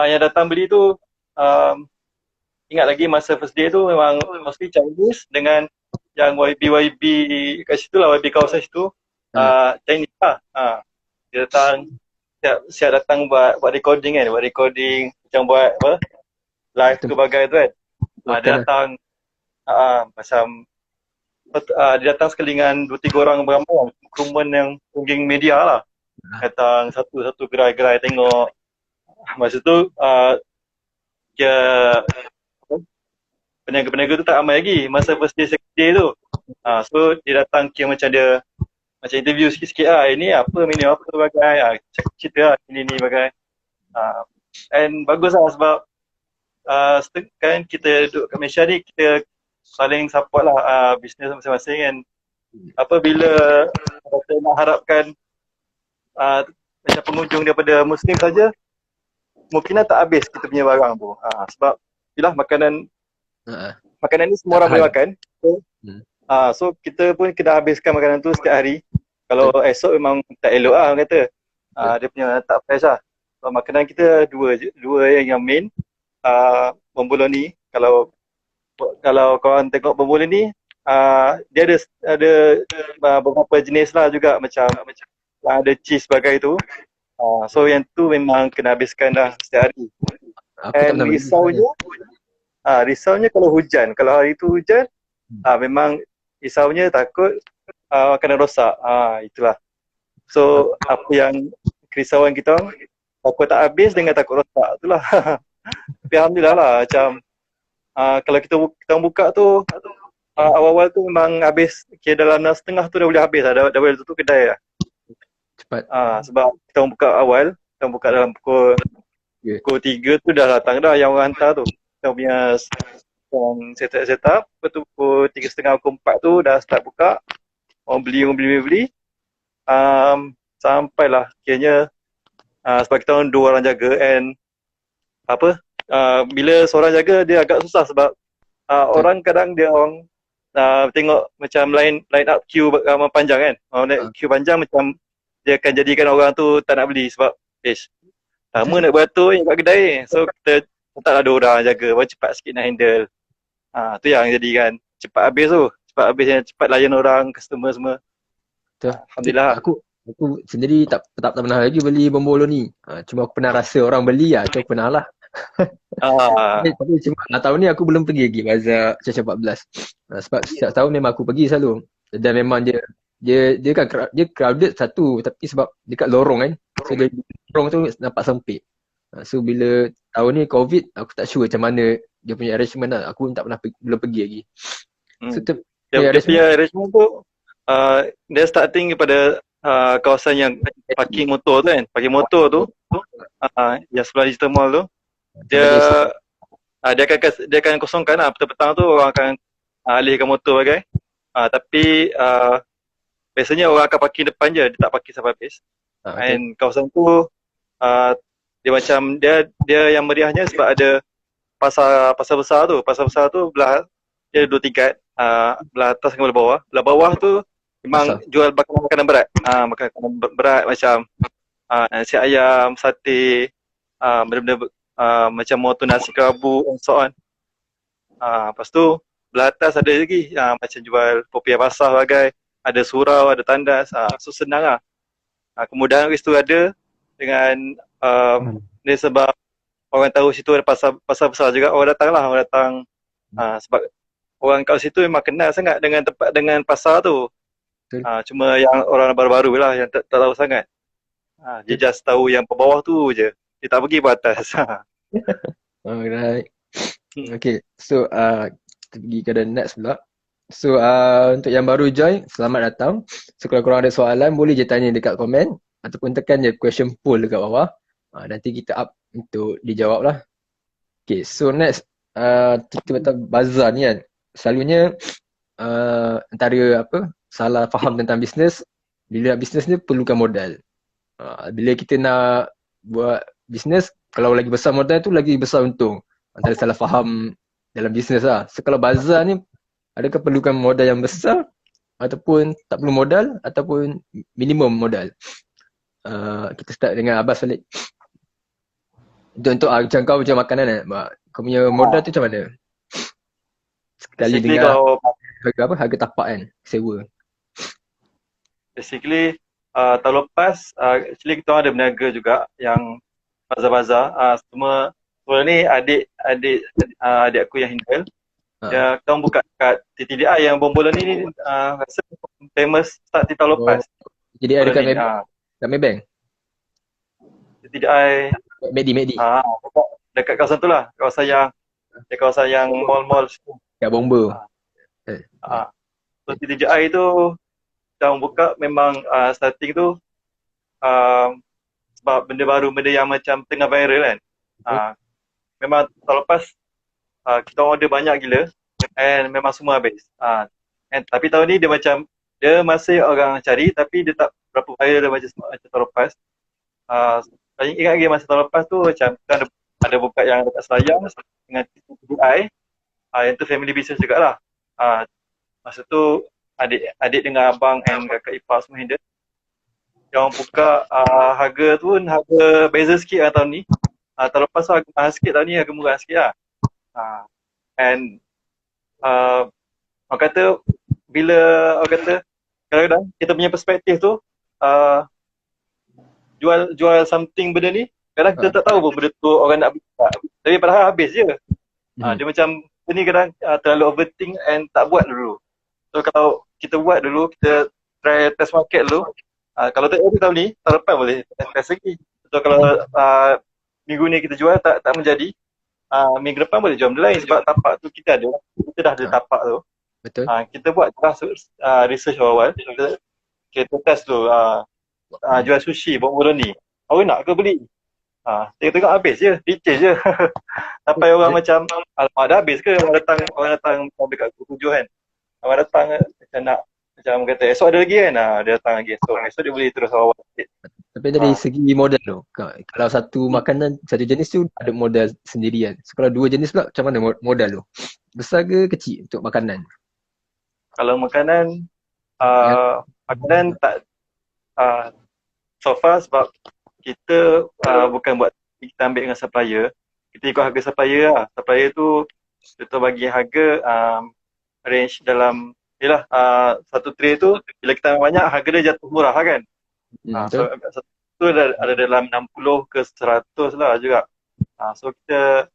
C: yang datang beli tu ingat lagi masa first day tu memang mostly Chinese dengan yang YB kat situ lah, YB kawasan situ. Chinese lah. Dia datang, siap datang buat recording kan, buat recording macam buat apa, live tu bagai tu kan. Dia datang macam dia datang sekali dengan 2-3 orang beramai, kerumunan yang pengging media lah. Datang satu-satu gerai-gerai tengok. Masa tu dia peniaga-peniaga tu tak ramai lagi masa first day, second day tu. So dia datang kira macam dia macam interview sikit-sikit lah. Ini apa, menu apa bagai, cerita lah ini bagai. And bagus lah sebab kan kita duduk kat Malaysia ni, kita saling support lah bisnes masing-masing kan. Bila kita nak harapkan macam pengunjung daripada Muslim saja, mungkin tak habis kita punya barang tu. Sebab yelah makanan ni semua orang boleh makan. So kita pun kena habiskan makanan tu setiap hari. Kalau esok memang tak elok lah orang kata. Dia punya tak fresh lah. So, makanan kita dua yang main. Bomboloni. Kalau korang tengok bomboloni, dia ada beberapa jenis lah juga, macam ada cheese sebagai tu. So yang tu memang kena habiskan dah setiap hari. And risaunya kalau hujan. Kalau hari tu hujan, memang risaunya takut makanan rosak. Itulah. So apa yang kerisauan kita, takut tak habis dengan takut rosak. Itulah. Tapi alhamdulillah lah, macam kalau kita buka tu awal-awal tu memang habis, kira dalam setengah tu dah boleh habis lah, dah boleh tutup kedai lah.
A: Cepat.
C: Sebab kita buka awal, kita buka dalam pukul 3 tu dah datang dah yang orang hantar tu. Kita punya setup, lepas tu pukul 3.30, pukul 4 tu dah start buka. Orang beli. Sampailah kiranya sebab kita orang 2 orang jaga, and bila seorang jaga dia agak susah sebab orang kadang dia orang tengok macam line up queue panjang kan. Orang queue panjang macam dia akan jadikan orang tu tak nak beli sebab lama nak beratur kat kedai ni. So kita letaklah 2 orang jaga, baru cepat sikit nak handle. Tu yang jadikan cepat habis tu. Cepat habis, yang cepat layan orang, customer semua.
A: Betul.
C: Alhamdulillah.
A: Aku sendiri tak pernah lagi beli bomboloni. Cuma aku pernah rasa orang beli lah, aku pernah lah. Tapi cuma tahun ni aku belum pergi lagi bazar Caca 14. Sebab setiap tahun memang aku pergi selalu. Dan memang dia kan dia crowded satu, tapi sebab dekat lorong kan. So dia lorong tu nampak sempit. So bila tahun ni COVID, aku tak sure macam mana dia punya arrangement lah. Aku tak pernah belum pergi lagi. So
C: dia punya arrangement tu dia starting daripada kawasan yang parking motor tu kan. Parking motor tu yang sebelah Digital Mall tu. Dia akan kosongkan lah. Petang-petang tu orang akan alihkan motor bagai. Tapi biasanya orang akan parking depan je, dia tak parking sampai habis. And kawasan tu dia macam dia yang meriahnya sebab ada pasar besar tu. Pasar besar tu belah dia ada 2 tingkat, belah atas dengan belah bawah. Belah bawah tu memang jual makanan berat. Makanan berat macam nasi ayam, sate, benda-benda macam motor nasi kerabu and so on. Lepas tu belah atas ada lagi macam jual popiah basah bagai, ada surau, ada tandas. So senang lah. Kemudahan kat situ ada dengan dia sebab orang tahu situ ada pasar besar juga, orang datang sebab orang kat situ memang kenal sangat dengan tempat, dengan pasar tu. Cuma yang orang baru-baru lah yang tak tahu sangat. Dia just tahu yang ke bawah tu je. Dia tak pergi ke atas.
A: Alright. Okay. So kita pergi ke the next pula. So untuk yang baru join, selamat datang. So kalau korang ada soalan, boleh je tanya dekat komen ataupun tekan je question poll dekat bawah. Nanti kita up untuk dijawab lah. Okay, so next kita bazar ni kan, selalunya antara salah faham tentang bisnes, bila bisnes ni perlukan modal. Bila kita nak buat bisnes, kalau lagi besar modal tu lagi besar untung. Antara salah faham dalam bisnes lah. So kalau bazar ni, adakah perlukan modal yang besar ataupun tak perlu modal ataupun minimum modal? Kita start dengan Abbas balik. Untuk macam kau macam makanan kan, kau punya modal tu macam mana? Sekali dengan harga apa? Harga tapak kan, sewa.
C: Basically tahun lepas actually kita orang ada berniaga juga yang bazar-bazar. Semua ni adik aku yang handle. Ya, kita orang buka kat TTDI yang Bombolan ni rasa famous start di tahun lepas.
A: Jadi ada kat Maybank.
C: TTDI
A: Medi.
C: dekat kawasan tu lah, kawasan yang mall-mall situ.
A: Kat Bomba.
C: So TTDI tu kita orang buka memang starting tu sebab benda baru, benda yang macam tengah viral kan. Memang tahun lepas kita order banyak gila and memang semua habis. Tapi tahun ni dia masih orang cari tapi dia tak berapa viral macam tahun lepas. Saya ingat lagi masa tahun lepas tu macam kita ada buka yang dekat Selayang dengan TTDI. Yang tu family business jugalah. Masa tu adik dengan abang and kakak ipar semua handle. Yang buka harga tu pun harga beza sikit lah tahun ni. Tahun lepas tu harga mahal sikit, tahun ni harga murah sikit lah. And orang kata kadang-kadang kita punya perspektif tu jual something benda ni, kadang kita tak tahu pun benda tu orang nak beli tak. Tapi padahal habis je. Dia macam ni kadang terlalu overthink and tak buat dulu. So kalau kita buat dulu, kita try test market dulu. Kalau tak tahun ni, tahun depan boleh test lagi. So kalau minggu ni kita jual tak menjadi, minggu depan boleh jual benda lain sebab tapak tu kita dah ada tapak tu.
A: Betul.
C: Kita buat research awal. Kita test dulu jual sushi Bombolon ni. Orang nak ke beli? Tengok habis je, licin je. Sampai orang macam, alamak dah habis ke? Orang datang dekat pukul 7 kan. Orang datang macam nak, macam kata esok ada lagi kan? Dia datang lagi esok dia boleh terus awal sikit.
A: Tapi dari segi modal tu, kalau satu makanan, satu jenis tu ada modal sendiri kan. So kalau dua jenis pula macam mana modal tu? Besar ke kecil untuk makanan?
C: Kalau makanan, makanan tak so far sebab kita bukan buat kita ambil dengan supplier. Kita ikut harga supplier lah. Supplier tu kita bagi harga range dalam satu tray tu bila kita ambil banyak harga dia jatuh murah lah kan. So satu tu ada dalam 60 ke 100 lah juga. So kita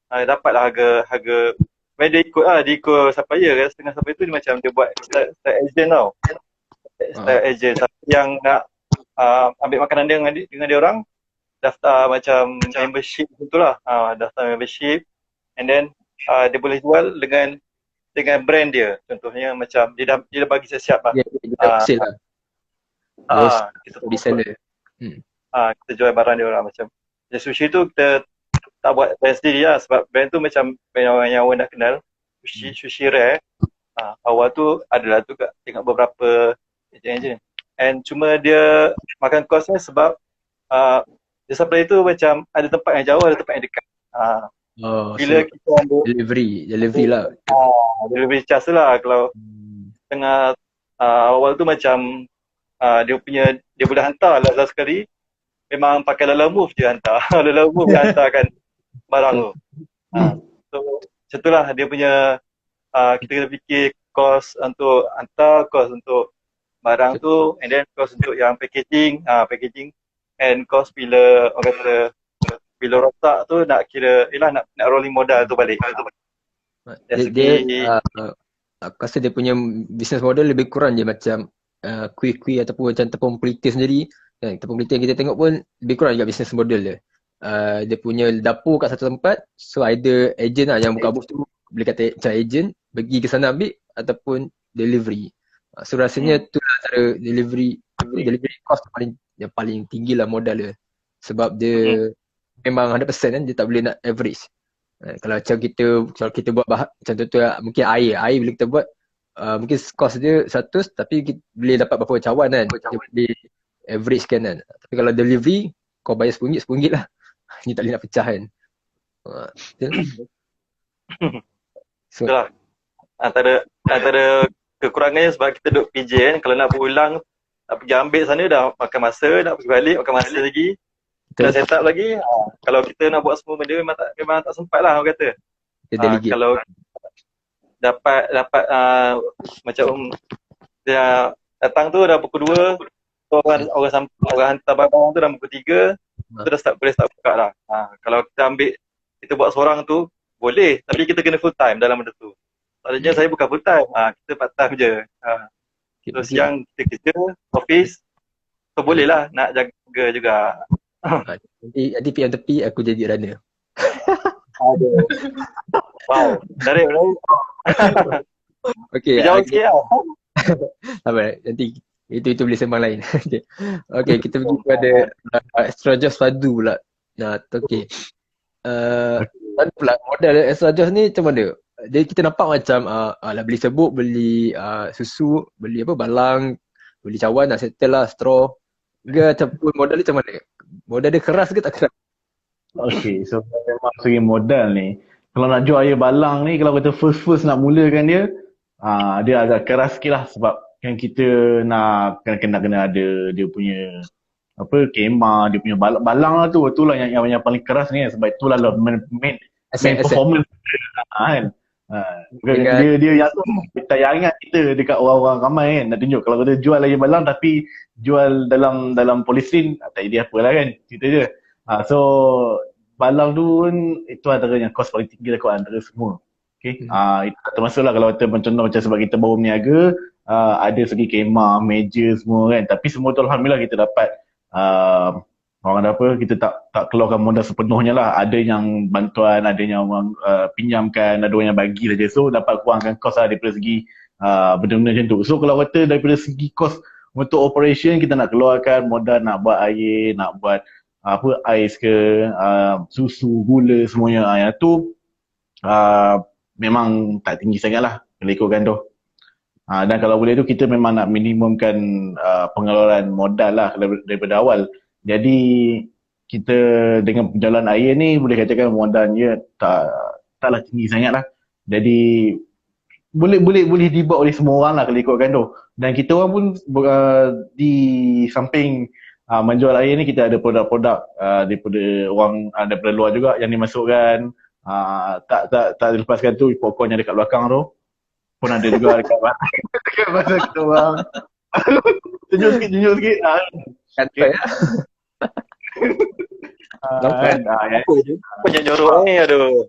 C: dapatlah harga dia ikut supplier kan. Setengah supplier tu dia macam dia buat style agent tau. Style agent yang nak ambil makanan dia dengan dia orang, daftar macam membership gitulah. Daftar membership and then dia boleh jual dengan brand dia. Contohnya macam dia dah bagi siap-siap lah.
A: Sale lah.
C: Kita
A: reseller.
C: Kita jual barang dia orang macam sushi tu kita tak buat brand sendiri lah sebab brand tu macam brand orang yang orang dah kenal. Sushi rare. Awal tu adalah tu tengok beberapa agent. And cuma dia makan kosnya sebab dia supply tu macam ada tempat yang jauh, ada tempat yang dekat. Bila so kita ambil delivery lah. Delivery charge lah. Kalau tengah awal tu macam dia boleh hantar lah sekali. Memang pakai Lala Move je hantar. Lala Move dia hantarkan barang tu. So macam tu lah dia punya kita kena fikir kos untuk hantar, kos untuk barang tu, and then cost untuk yang packaging and cost bila orang kata bila rosak tu nak kira nak rolling modal tu balik.
A: Aku rasa dia punya business model lebih kurang je macam kuih-kuih ataupun macam tepung pelita sendiri. Tepung pelita yang kita tengok pun lebih kurang juga business model dia. Dia punya dapur kat satu tempat, so either agent lah yang buka booth tu, boleh kata macam agent pergi ke sana ambil ataupun delivery. So rasanya tu lah cara delivery cost yang paling tinggi lah modal dia. Sebab dia memang 100% kan, dia tak boleh nak average. Kalau kita buat macam tu lah, mungkin air bila kita buat mungkin cost dia 100 tapi kita boleh dapat berapa cawan kan. Dia boleh average kan. Tapi kalau delivery kau bayar RM10 lah. Ni tak boleh nak pecah kan. So
C: itulah antara kekurangannya sebab kita duduk PJ kan, kalau nak berulang nak pergi ambil sana dah makan masa, nak pergi balik makan masa lagi, dah set up lagi. Kalau kita nak buat semua benda memang tak sempat lah orang kata. dapat macam dia datang tu dah pukul 2, so orang hantar barang tu dah pukul 3, tu dah boleh start buka dah. Kalau kita ambil, kita buat seorang tu boleh, tapi kita kena full time dalam benda tu. Soalnya saya bukan full time, kita part time je. So siang kita kerja office, so boleh lah nak jaga juga.
A: Nanti PM tepi aku jadi runner.
C: Aduh. Wow, dari
A: Okay,
C: jauh sikit lah.
A: Sabar, nanti itu boleh sembang lain. Okay, kita pergi kepada Extrajos Fadu pula. Okay. Fadu pula, modal Extrajos ni macam mana? Kita nampak macam lah beli sebuk, beli susu, beli balang, beli cawan, nak settle lah, straw. Ke ataupun modal dia macam mana? Modal dia keras ke tak keras?
B: Okay, so memang segi modal ni, kalau nak jual air balang ni, kalau kita first nak mulakan dia, dia agak keras sikit lah sebab kan kita nak kena ada dia punya kemah, dia punya balang lah tu, itulah yang paling keras ni sebab itulah main performance kan. Dia yang tu kita ingat kita dekat orang-orang ramai kan nak tunjuk kalau kita jual air balang tapi jual dalam polisin tak jadi apa lah kan, cerita je. So balang tu pun itu antara yang kos paling tinggi lah kot antara semua. Okay. Itu termasuklah kalau kita contoh macam sebab kita baru berniaga, ada segi kemah, meja semua kan, tapi semua tu alhamdulillah kita dapat orang kita tak keluarkan modal sepenuhnya lah. Ada yang bantuan, ada yang orang pinjamkan, ada orang yang bagi saja. So dapat kurangkan kos lah daripada segi benda-benda macam tu. So kalau kata daripada segi kos untuk operation, kita nak keluarkan modal nak buat air, nak buat ais ke, susu, gula semuanya, yang tu memang tak tinggi sangat lah kalau ikutkan tu. Dan kalau boleh tu kita memang nak minimumkan pengeluaran modal lah daripada awal. Jadi kita dengan penjualan air ni boleh katakan modalnya taklah tinggi sangat lah. Jadi boleh dibuat oleh semua orang lah kalau ikutkan tu. Dan kita orang pun di samping menjual air ni, kita ada produk-produk daripada orang daripada luar juga yang dimasukkan. Tak dilepaskan tu, popcorn yang dekat belakang tu pun ada juga dekat bahasa kita orang. Tunjuk sikit.
A: Kata ya.
C: Apa yang jorok ni, aduh.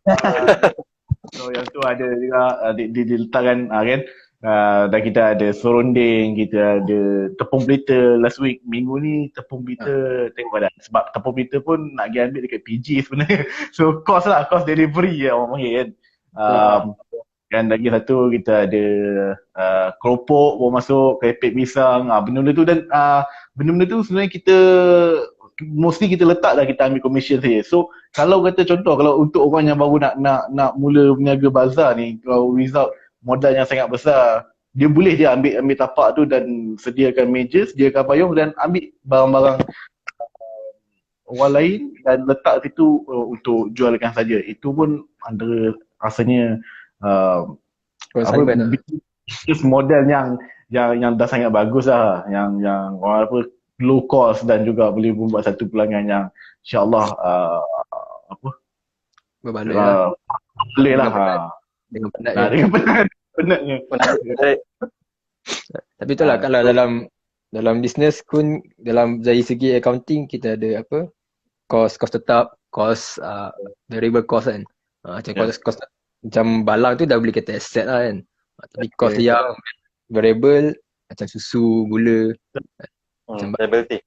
B: So yang tu ada juga diletakkan kan. Dan kita ada serunding, kita ada tepung pelita last week, minggu ni tepung pelita tengok dah. Sebab tepung pelita pun nak pergi ambil dekat PG sebenarnya. So cost delivery lah orang panggil kan. Dan lagi satu kita ada keropok baru masuk, keripik pisang, benda-benda tu. Dan benda-benda tu sebenarnya kita mostly kita letak dah, kita ambil commission saja. So kalau kata contoh, kalau untuk orang yang baru nak mula berniaga bazar ni, kalau without modal yang sangat besar, dia boleh ambil tapak tu dan sediakan meja, sediakan payung dan ambil barang-barang orang lain dan letak situ untuk jualkan saja. Itu pun antara rasanya bisnes model yang dah sangat bagus lah, yang orang low cost dan juga boleh membuat satu pelanggan yang insyaAllah boleh lah
A: dengan penatnya. Tapi itulah kalau dalam bisnes pun, dalam dari segi accounting kita ada cost tetap, cost variable cost kan. Macam cost macam balang tu dah boleh kata asset lah kan. Tapi cost yang variable macam susu, gula, macam
C: liability.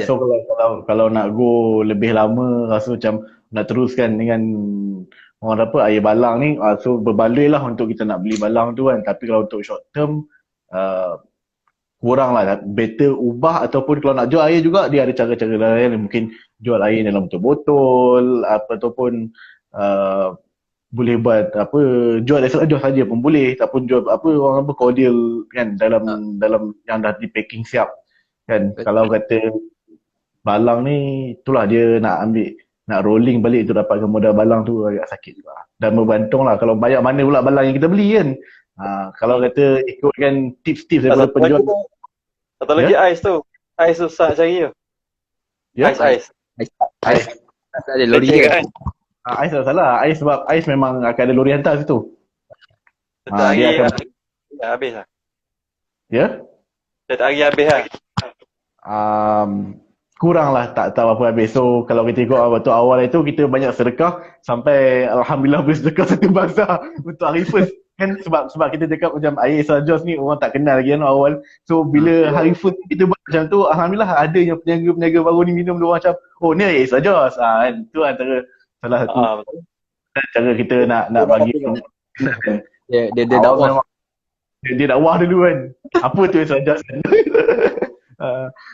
B: So kalau nak go lebih lama, rasa macam nak teruskan dengan orang air balang ni, so berbaloi lah untuk kita nak beli balang tu kan. Tapi kalau untuk short term kurang lah, better ubah. Ataupun kalau nak jual air juga, dia ada cara-cara lain, mungkin jual air dalam bentuk botol ataupun boleh buat jual saja pun boleh, ataupun jual cordial kan, dalam yang dah di packing siap kan. Kalau kata balang ni, itulah dia nak rolling balik tu dapatkan modal balang tu agak sakit juga. Dan bergantung lah kalau banyak mana pula balang yang kita beli kan. Kalau kata ikutkan tips-tips daripada penjual.
C: Satu lagi ais tu. Ais susah cari tu. Ais.
A: Ada lori kan.
B: Ais tak salah. Ais sebab ais memang akan ada lori hantar situ.
C: Setiap hari
B: Dia akan
C: habis lah.
B: ya.
C: Setiap hari habis lah.
B: Kurang lah, tak tahu apa habis. So kalau kita ikut waktu awal itu kita banyak sedekah sampai alhamdulillah boleh sedekah satu bazar untuk hari first kan, sebab kita cakap macam air Sajos ni orang tak kenal lagi kan awal. So bila hari first kita buat macam tu, alhamdulillah ada yang peniaga-peniaga baru ni minum dia orang macam oh ni air Sajos kan. Tu antara salah satu cara kita nak bagi
A: Dia
B: awal
A: dakwah.
B: memang dia dakwah dulu kan. Apa tu air Sajos kan.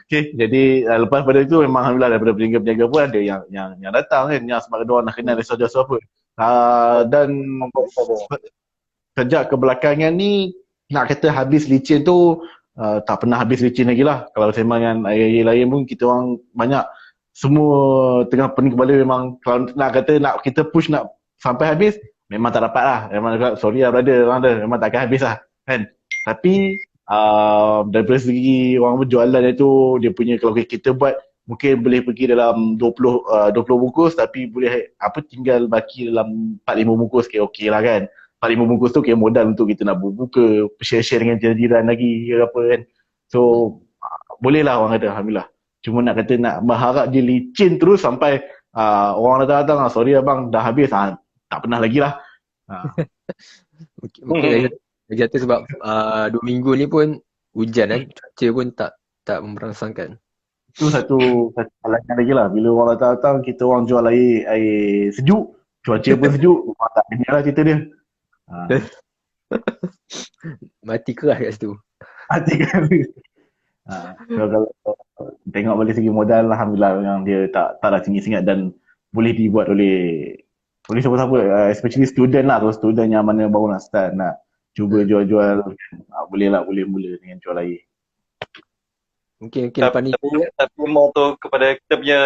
B: Okay, jadi lepas pada itu memang alhamdulillah daripada peniaga-peniaga pun ada yang datang kan, yang sebab dia orang nak kenal Sajos apa. Dan sejak kebelakangan ni nak kata habis licin tu tak pernah habis licin lagi lah. Kalau sembang dengan air lain pun kita orang banyak semua tengah pening kepala memang. Kalau nak kata nak kita push nak sampai habis memang tak dapat lah. Memang cakap sorry lah brother, memang tak akan habis lah kan. Tapi daripada segi orang berjualan itu dia punya, kalau kita buat mungkin boleh pergi dalam 20 bungkus tapi boleh tinggal baki dalam 4-5 bungkus okey lah kan. 4-5 bungkus tu kira modal untuk kita nak buka, share-share dengan jiran lagi ke apa kan. So boleh lah orang kata alhamdulillah. Cuma nak kata nak berharap dia licin terus sampai orang datang sorry abang dah habis, tak pernah lagi lah.
A: Mungkin lagi satu sebab 2 minggu ni pun hujan kan, cuaca pun tak merangsangkan.
B: Itu satu halangan lagi lah. Bila orang datang kita orang jual air sejuk, cuaca pun sejuk, tak kena lah cerita dia.
A: Mati kerah kat situ.
B: Mati kan. Kalau tengok balik segi modal, alhamdulillah yang dia taklah singit-singit dan boleh dibuat oleh siapa-siapa, especially student lah. Kalau student yang mana baru nak start nak cuba jual-jual, boleh mula dengan jual air.
A: Mungkin lepas ni
C: tapi mau tu kepada kita punya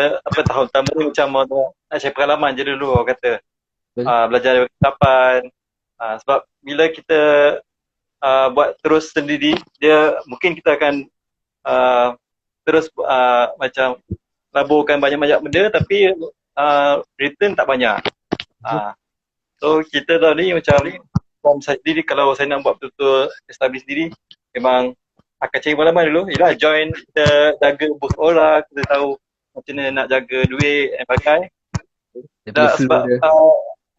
C: tahun pertama ni macam mau tu nak share pengalaman je dulu orang kata. Belajar dari kesilapan. Sebab bila kita buat terus sendiri, dia mungkin kita akan terus macam laburkan banyak-banyak benda tapi return tak banyak. So kita tahun ni macam saya sendiri, kalau saya nak buat betul-betul establish diri, memang akan cari pengalaman dulu. Yelah, join, kita jaga bos orang, kita tahu macam mana nak jaga duit dan bagai. Sebab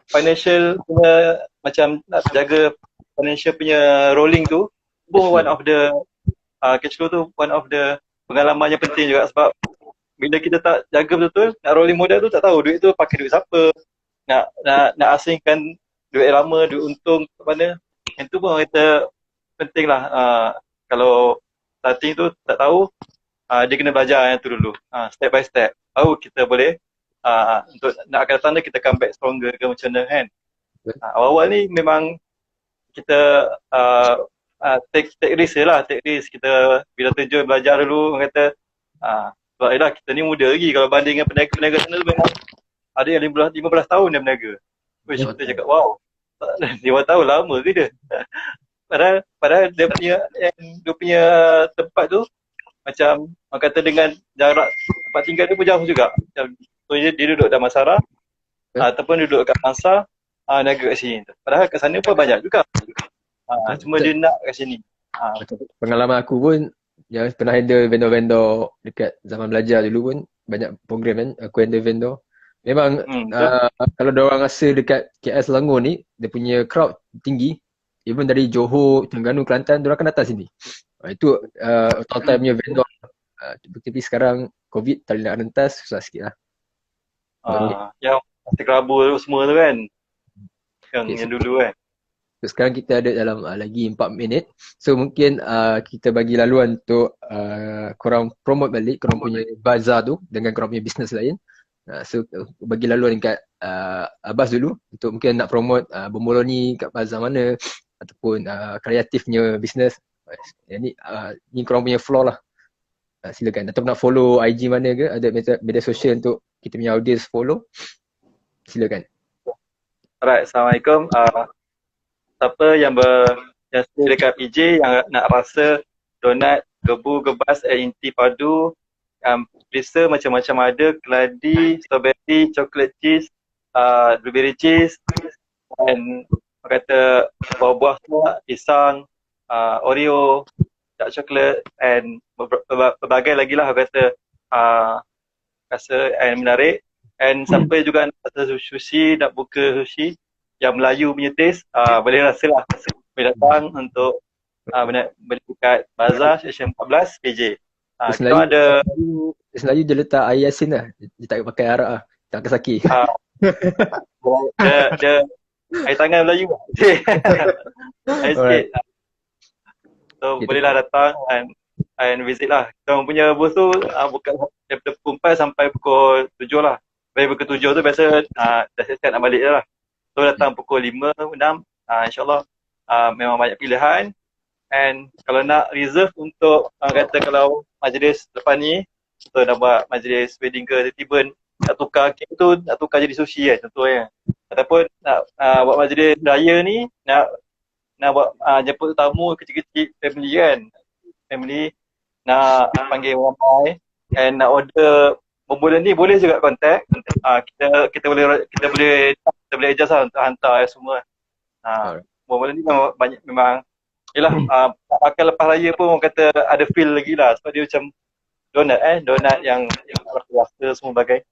C: financial punya, macam nak jaga financial punya rolling tu pun one of the cash flow tu one of the pengalaman yang penting juga. Sebab bila kita tak jaga betul-betul, nak rolling modal tu tak tahu duit tu pakai duit siapa, nak asingkan duit lama, duit untung ke mana. Yang tu pun kita penting lah. Kalau starting tu tak tahu, dia kena belajar yang tu dulu, step by step. Baru kita boleh untuk nak akan datang kita come back stronger ke macam mana kan. Awal-awal ni memang kita take risk je lah, take risk. Kita bila terjun belajar dulu, orang kata sebab yelah kita ni muda lagi. Kalau banding dengan peniaga-peniaga sana tu memang ada yang 15 tahun dia berniaga. Kita cakap wow, 5 tahun lama ke dia. Padahal dia punya tempat tu macam orang kata dengan jarak tempat tinggal dia pun jauh juga. Macam dia duduk Damansara ataupun duduk kat Mangsa, niaga kat sini. Padahal kat sana pun banyak juga. Cuma dia nak kat sini.
A: Pengalaman aku pun yang pernah handle vendor-vendor dekat zaman belajar dulu pun banyak program kan, aku handle vendor. Memang kalau diorang rasa dekat KL Selangor ni dia punya crowd tinggi, even dari Johor, Terengganu, Kelantan, diorang akan datang sini. Itu total punya vendor. Tapi sekarang COVID tak boleh nak rentas, susah sikit lah.
C: Yang masa kelabu semua tu kan, yang dulu kan.
A: So, sekarang kita ada dalam lagi 4 minit. So mungkin kita bagi laluan untuk korang promote balik korang punya bazar tu dengan korang punya business lain. So bagi laluan dekat Abbas dulu untuk mungkin nak promote Bomboloni ni kat bazar mana ataupun kreatifnya business. Ni korang punya floor lah. Silakan. Atau nak follow IG mana ke, ada media sosial untuk kita punya audience follow. Silakan.
C: Alright, Assalamualaikum. Siapa yang stay dekat PJ yang nak rasa donat, gebu, gebas, inti padu, perisa macam-macam ada, keladi, strawberry, chocolate cheese, blueberry cheese, dan kata buah-buah semua, pisang, Oreo, dark chocolate and berbagai lagi lah kata rasa and menarik. And siapa juga nak rasa sushi, nak buka sushi yang Melayu punya taste, boleh rasa lah. Boleh datang untuk beli dekat Bazar Section 14 PJ. Kita ada
A: Melayu dia letak air asin lah. Dia tak pakai arak lah. Tak kesaki.
C: dia air tangan Melayu lah. Air sikit. So bolehlah datang and visit lah. Kita punya booth tu buka daripada pukul 4 sampai pukul 7 lah. Dari pukul 7 tu biasa dah siap nak balik lah. So datang pukul 5, 6, insyaAllah memang banyak pilihan. And kalau nak reserve untuk kata kalau majlis lepas ni, so nak buat majlis wedding ke tiba-tiba nak tukar kek tu, nak tukar jadi sushi kan contohnya. Ataupun nak buat majlis raya ni, nak buat jemput tamu kecil-kecil family kan. Family nak panggil ramai and nak order bermula ni boleh juga contact. Kita boleh adjust lah untuk hantar semua. Bermula ni memang yelah, akan lepas raya pun orang kata ada feel lagi lah sebab dia macam donat yang rasa semua bagai.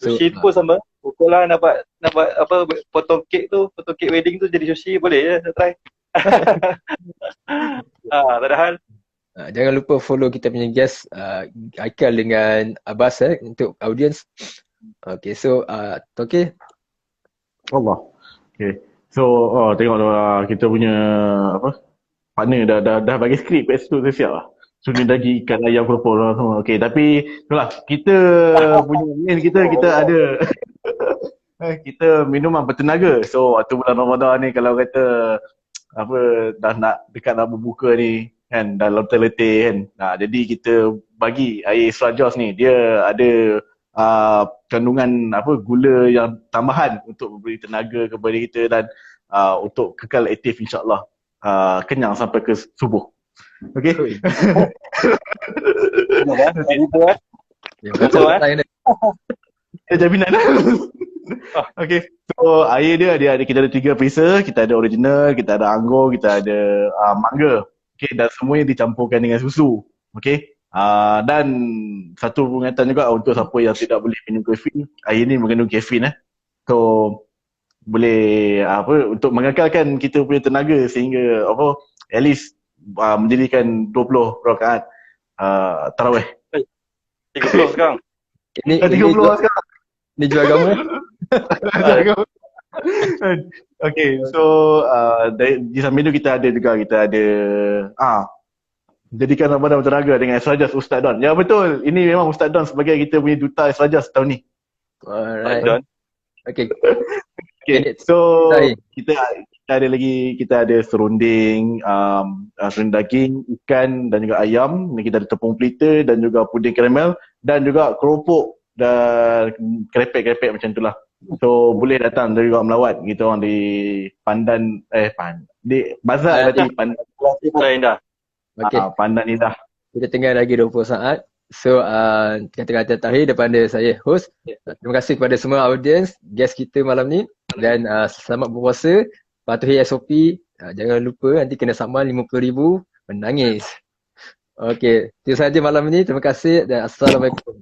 C: Sushi tu pun sama. Pukul lah nak buat apa, potong kek wedding tu jadi sushi, boleh je nak try. Tak ada hal.
A: Jangan lupa follow kita punya guest Aikal dengan Abbas untuk audience. Okay, so okay.
B: Allah. Okay. So tengok kita punya partner dah bagi skrip kat situ, saya siap lah. So dia bagi ikan ayam keropok lah semua. Okay, tapi itulah kita punya main kita ada kita minuman bertenaga. So waktu bulan Ramadan ni kalau kata dah nak dekat nak berbuka ni kan, dah letih-letih kan. Jadi kita bagi air Extra Joss ni, dia ada kandungan gula yang tambahan untuk memberi tenaga kepada kita dan untuk kekal aktif insyaAllah. Kenyang sampai ke subuh. Okay. Jaminan. Okay. So air dia kita ada 3 perisa. Kita ada original, kita ada anggur, kita ada mangga. Okay, dan semuanya dicampurkan dengan susu. Okay. Dan satu pengingatan juga untuk siapa yang tidak boleh minum kafein, air ni mengandung kafein. So boleh untuk mengekalkan kita punya tenaga sehingga at least menjadikan 20 rakaat tarawih.
C: 30 sekarang.
A: Ini
B: 30 sekarang.
A: Ni jual agama.
B: Okay, so di samping tu kita ada jadikan Ramadan bertenaga dengan Extra Joss Ustaz Don. Ya betul, ini memang Ustaz Don sebagai kita punya duta Extra Joss tahun ni.
A: Alright. Okay.
B: Okay, so kita ada serunding, serunding daging, ikan dan juga ayam. Dan kita ada tepung pelita dan juga puding karamel dan juga keropok dan krepek-krepek macam itulah. So boleh datang juga melawat kita orang di Pandan di Bazar tadi
C: Pandan Indah.
A: Okay.
B: Pandan Indah.
A: Kita tinggal lagi 20 saat. So kata-kata terakhir daripada saya host. Terima kasih kepada semua audience, guest kita malam ni dan selamat berpuasa, patuhi SOP, jangan lupa nanti kena saman 50,000 menangis. Okay, itu sahaja malam ni. Terima kasih dan Assalamualaikum.